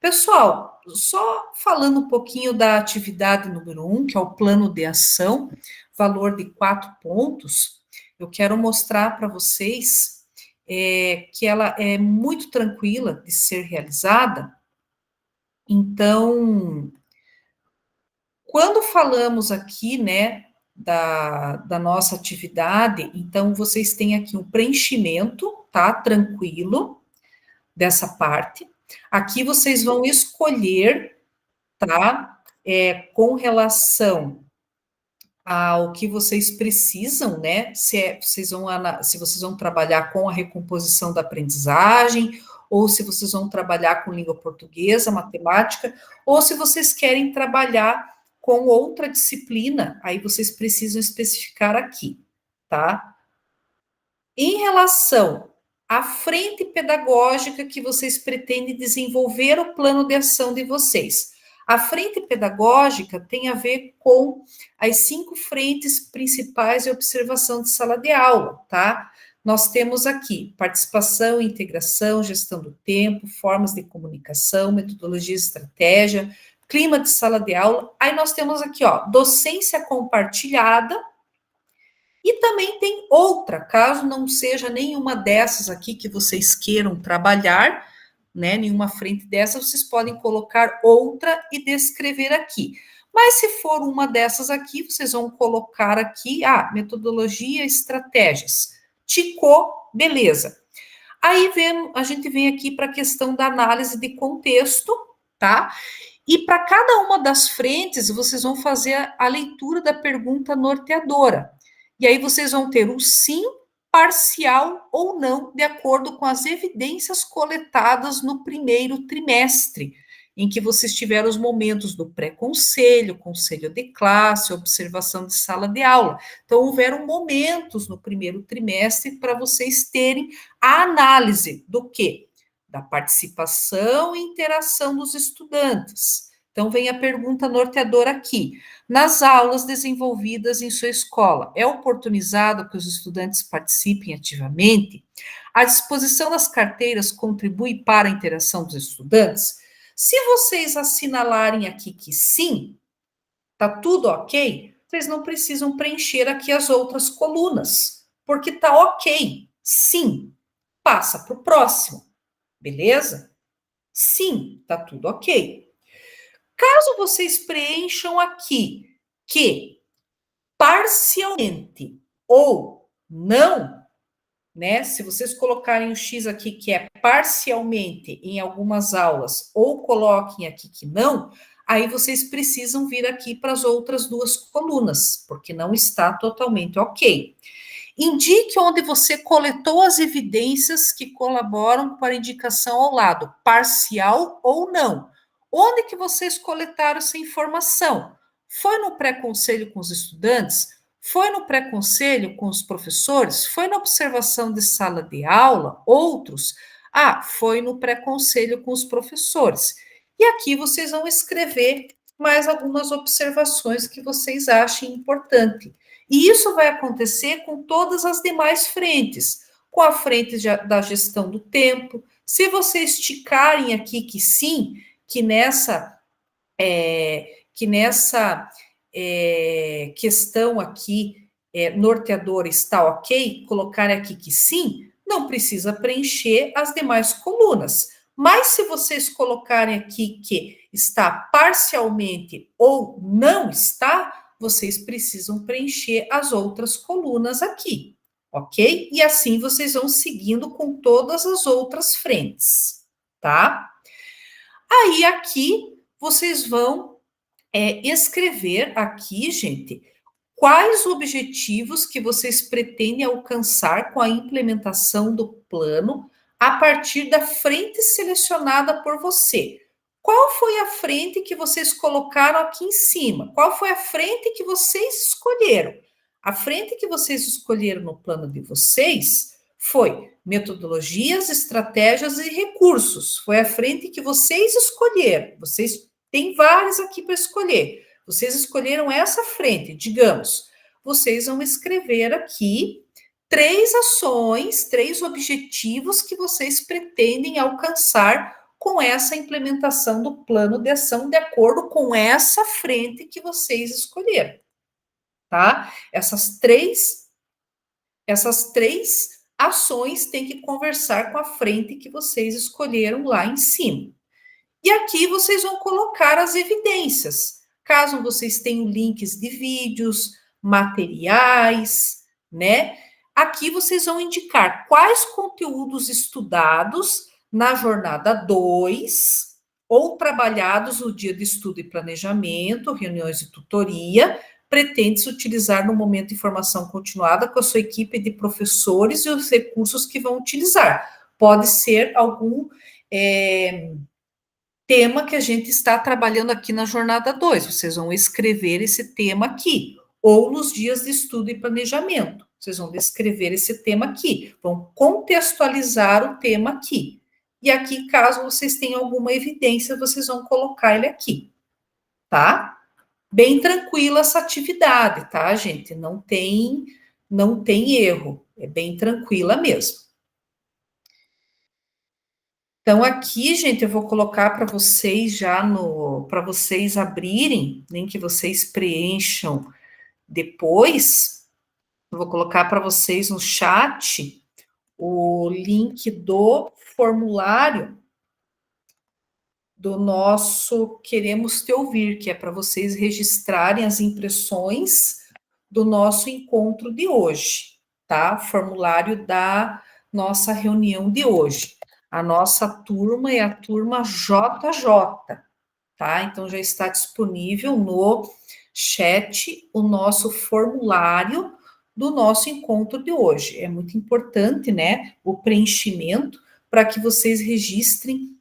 Pessoal, só falando um pouquinho da atividade número 1, que é o plano de ação, valor de 4 pontos, eu quero mostrar para vocês que ela é muito tranquila de ser realizada. Então, quando falamos aqui, né, da nossa atividade, então vocês têm aqui um preenchimento, tá, tranquilo, dessa parte. Aqui vocês vão escolher, tá, com relação ao que vocês precisam, né? Se vocês vão trabalhar com a recomposição da aprendizagem, ou se vocês vão trabalhar com língua portuguesa, matemática, ou se vocês querem trabalhar com outra disciplina, aí vocês precisam especificar aqui, tá? Em relação à frente pedagógica que vocês pretendem desenvolver o plano de ação de vocês. A frente pedagógica tem a ver com as 5 frentes principais de observação de sala de aula, tá? Nós temos aqui participação, integração, gestão do tempo, formas de comunicação, metodologia e estratégia, clima de sala de aula. Aí nós temos aqui, ó, docência compartilhada. E também tem outra, caso não seja nenhuma dessas aqui que vocês queiram trabalhar, né, nenhuma frente dessa, vocês podem colocar outra e descrever aqui. Mas se for uma dessas aqui, vocês vão colocar aqui, metodologia, estratégias. Ticou, beleza. Aí a gente vem aqui para a questão da análise de contexto, tá? E para cada uma das frentes, vocês vão fazer a leitura da pergunta norteadora. E aí vocês vão ter o sim, parcial ou não, de acordo com as evidências coletadas no primeiro trimestre, em que vocês tiveram os momentos do pré-conselho, conselho de classe, observação de sala de aula. Então, houveram momentos no primeiro trimestre para vocês terem a análise do quê? Da participação e interação dos estudantes. Então, vem a pergunta norteadora aqui. Nas aulas desenvolvidas em sua escola, é oportunizado que os estudantes participem ativamente? A disposição das carteiras contribui para a interação dos estudantes? Se vocês assinalarem aqui que sim, tá tudo ok, vocês não precisam preencher aqui as outras colunas, porque tá ok. Sim, passa para o próximo, beleza? Sim, tá tudo ok. Caso vocês preencham aqui que parcialmente ou não, né? Se vocês colocarem o X aqui que é parcialmente em algumas aulas ou coloquem aqui que não, aí vocês precisam vir aqui para as outras 2 colunas, porque não está totalmente ok. Indique onde você coletou as evidências que colaboram para a indicação ao lado, parcial ou não. Onde que vocês coletaram essa informação? Foi no pré-conselho com os estudantes? Foi no pré-conselho com os professores? Foi na observação de sala de aula? Outros? Foi no pré-conselho com os professores. E aqui vocês vão escrever mais algumas observações que vocês achem importante. E isso vai acontecer com todas as demais frentes, com a frente da gestão do tempo. Se vocês esticarem aqui que sim, que nessa questão aqui norteadora está ok, colocar aqui que sim, não precisa preencher as demais colunas. Mas se vocês colocarem aqui que está parcialmente ou não está, vocês precisam preencher as outras colunas aqui, ok? E assim vocês vão seguindo com todas as outras frentes, tá? Aí aqui vocês vão escrever aqui, gente, quais objetivos que vocês pretendem alcançar com a implementação do plano a partir da frente selecionada por você. Qual foi a frente que vocês colocaram aqui em cima? Qual foi a frente que vocês escolheram? A frente que vocês escolheram no plano de vocês foi metodologias, estratégias e recursos. Foi a frente que vocês escolheram. Vocês têm várias aqui para escolher. Vocês escolheram essa frente, digamos. Vocês vão escrever aqui 3 ações, 3 objetivos que vocês pretendem alcançar com essa implementação do plano de ação de acordo com essa frente que vocês escolheram, tá? Essas três ações têm que conversar com a frente que vocês escolheram lá em cima. E aqui vocês vão colocar as evidências, caso vocês tenham links de vídeos, materiais, né? Aqui vocês vão indicar quais conteúdos estudados na jornada 2, ou trabalhados no dia de estudo e planejamento, reuniões de tutoria, pretende-se utilizar no momento de formação continuada com a sua equipe de professores e os recursos que vão utilizar. Pode ser algum tema que a gente está trabalhando aqui na jornada 2, vocês vão escrever esse tema aqui, ou nos dias de estudo e planejamento, vocês vão descrever esse tema aqui, vão contextualizar o tema aqui. E aqui, caso vocês tenham alguma evidência, vocês vão colocar ele aqui, tá? Bem tranquila essa atividade, tá, gente? Não tem erro, é bem tranquila mesmo. Então, aqui, gente, eu vou colocar para vocês para vocês abrirem, nem que vocês preencham depois, eu vou colocar para vocês no chat o link do formulário do nosso Queremos Te Ouvir, que é para vocês registrarem as impressões do nosso encontro de hoje, tá? Formulário da nossa reunião de hoje. A nossa turma é a turma JJ, tá? Então, já está disponível no chat o nosso formulário do nosso encontro de hoje. É muito importante, né, o preenchimento para que vocês registrem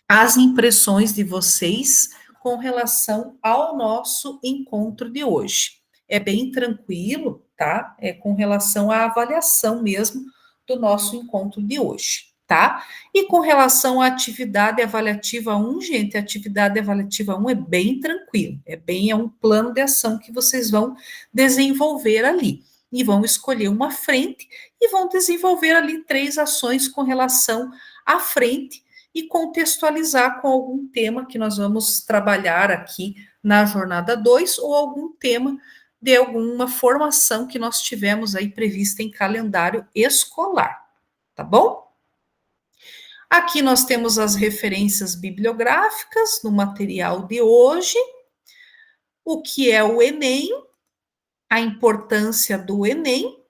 as impressões de vocês com relação ao nosso encontro de hoje. É bem tranquilo, tá? É com relação à avaliação mesmo do nosso encontro de hoje, tá? E com relação à atividade avaliativa 1, gente, a atividade avaliativa 1 é bem tranquilo, é um plano de ação que vocês vão desenvolver ali. E vão escolher uma frente e vão desenvolver ali 3 ações com relação à frente e contextualizar com algum tema que nós vamos trabalhar aqui na jornada 2 ou algum tema de alguma formação que nós tivemos aí prevista em calendário escolar, tá bom? Aqui nós temos as referências bibliográficas no material de hoje, o que é o Enem, a importância do Enem,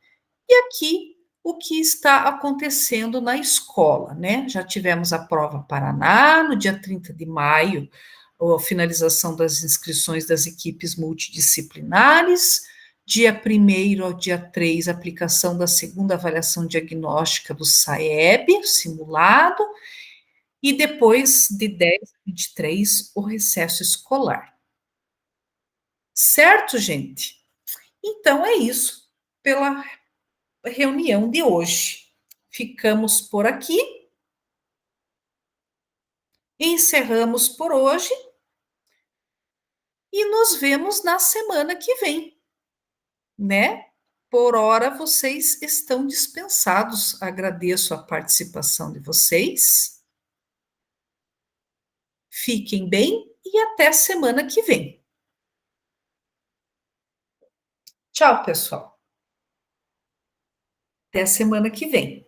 e aqui o que está acontecendo na escola, né? Já tivemos a prova Paraná, no dia 30 de maio, a finalização das inscrições das equipes multidisciplinares. Dia 1º ao dia 3, aplicação da segunda avaliação diagnóstica do SAEB, simulado, e depois de 10 a 23, o recesso escolar. Certo, gente? Então, é isso pela reunião de hoje. Ficamos por aqui. Encerramos por hoje e nos vemos na semana que vem, né? Por hora, vocês estão dispensados. Agradeço a participação de vocês. Fiquem bem e até semana que vem. Tchau, pessoal. Até semana que vem.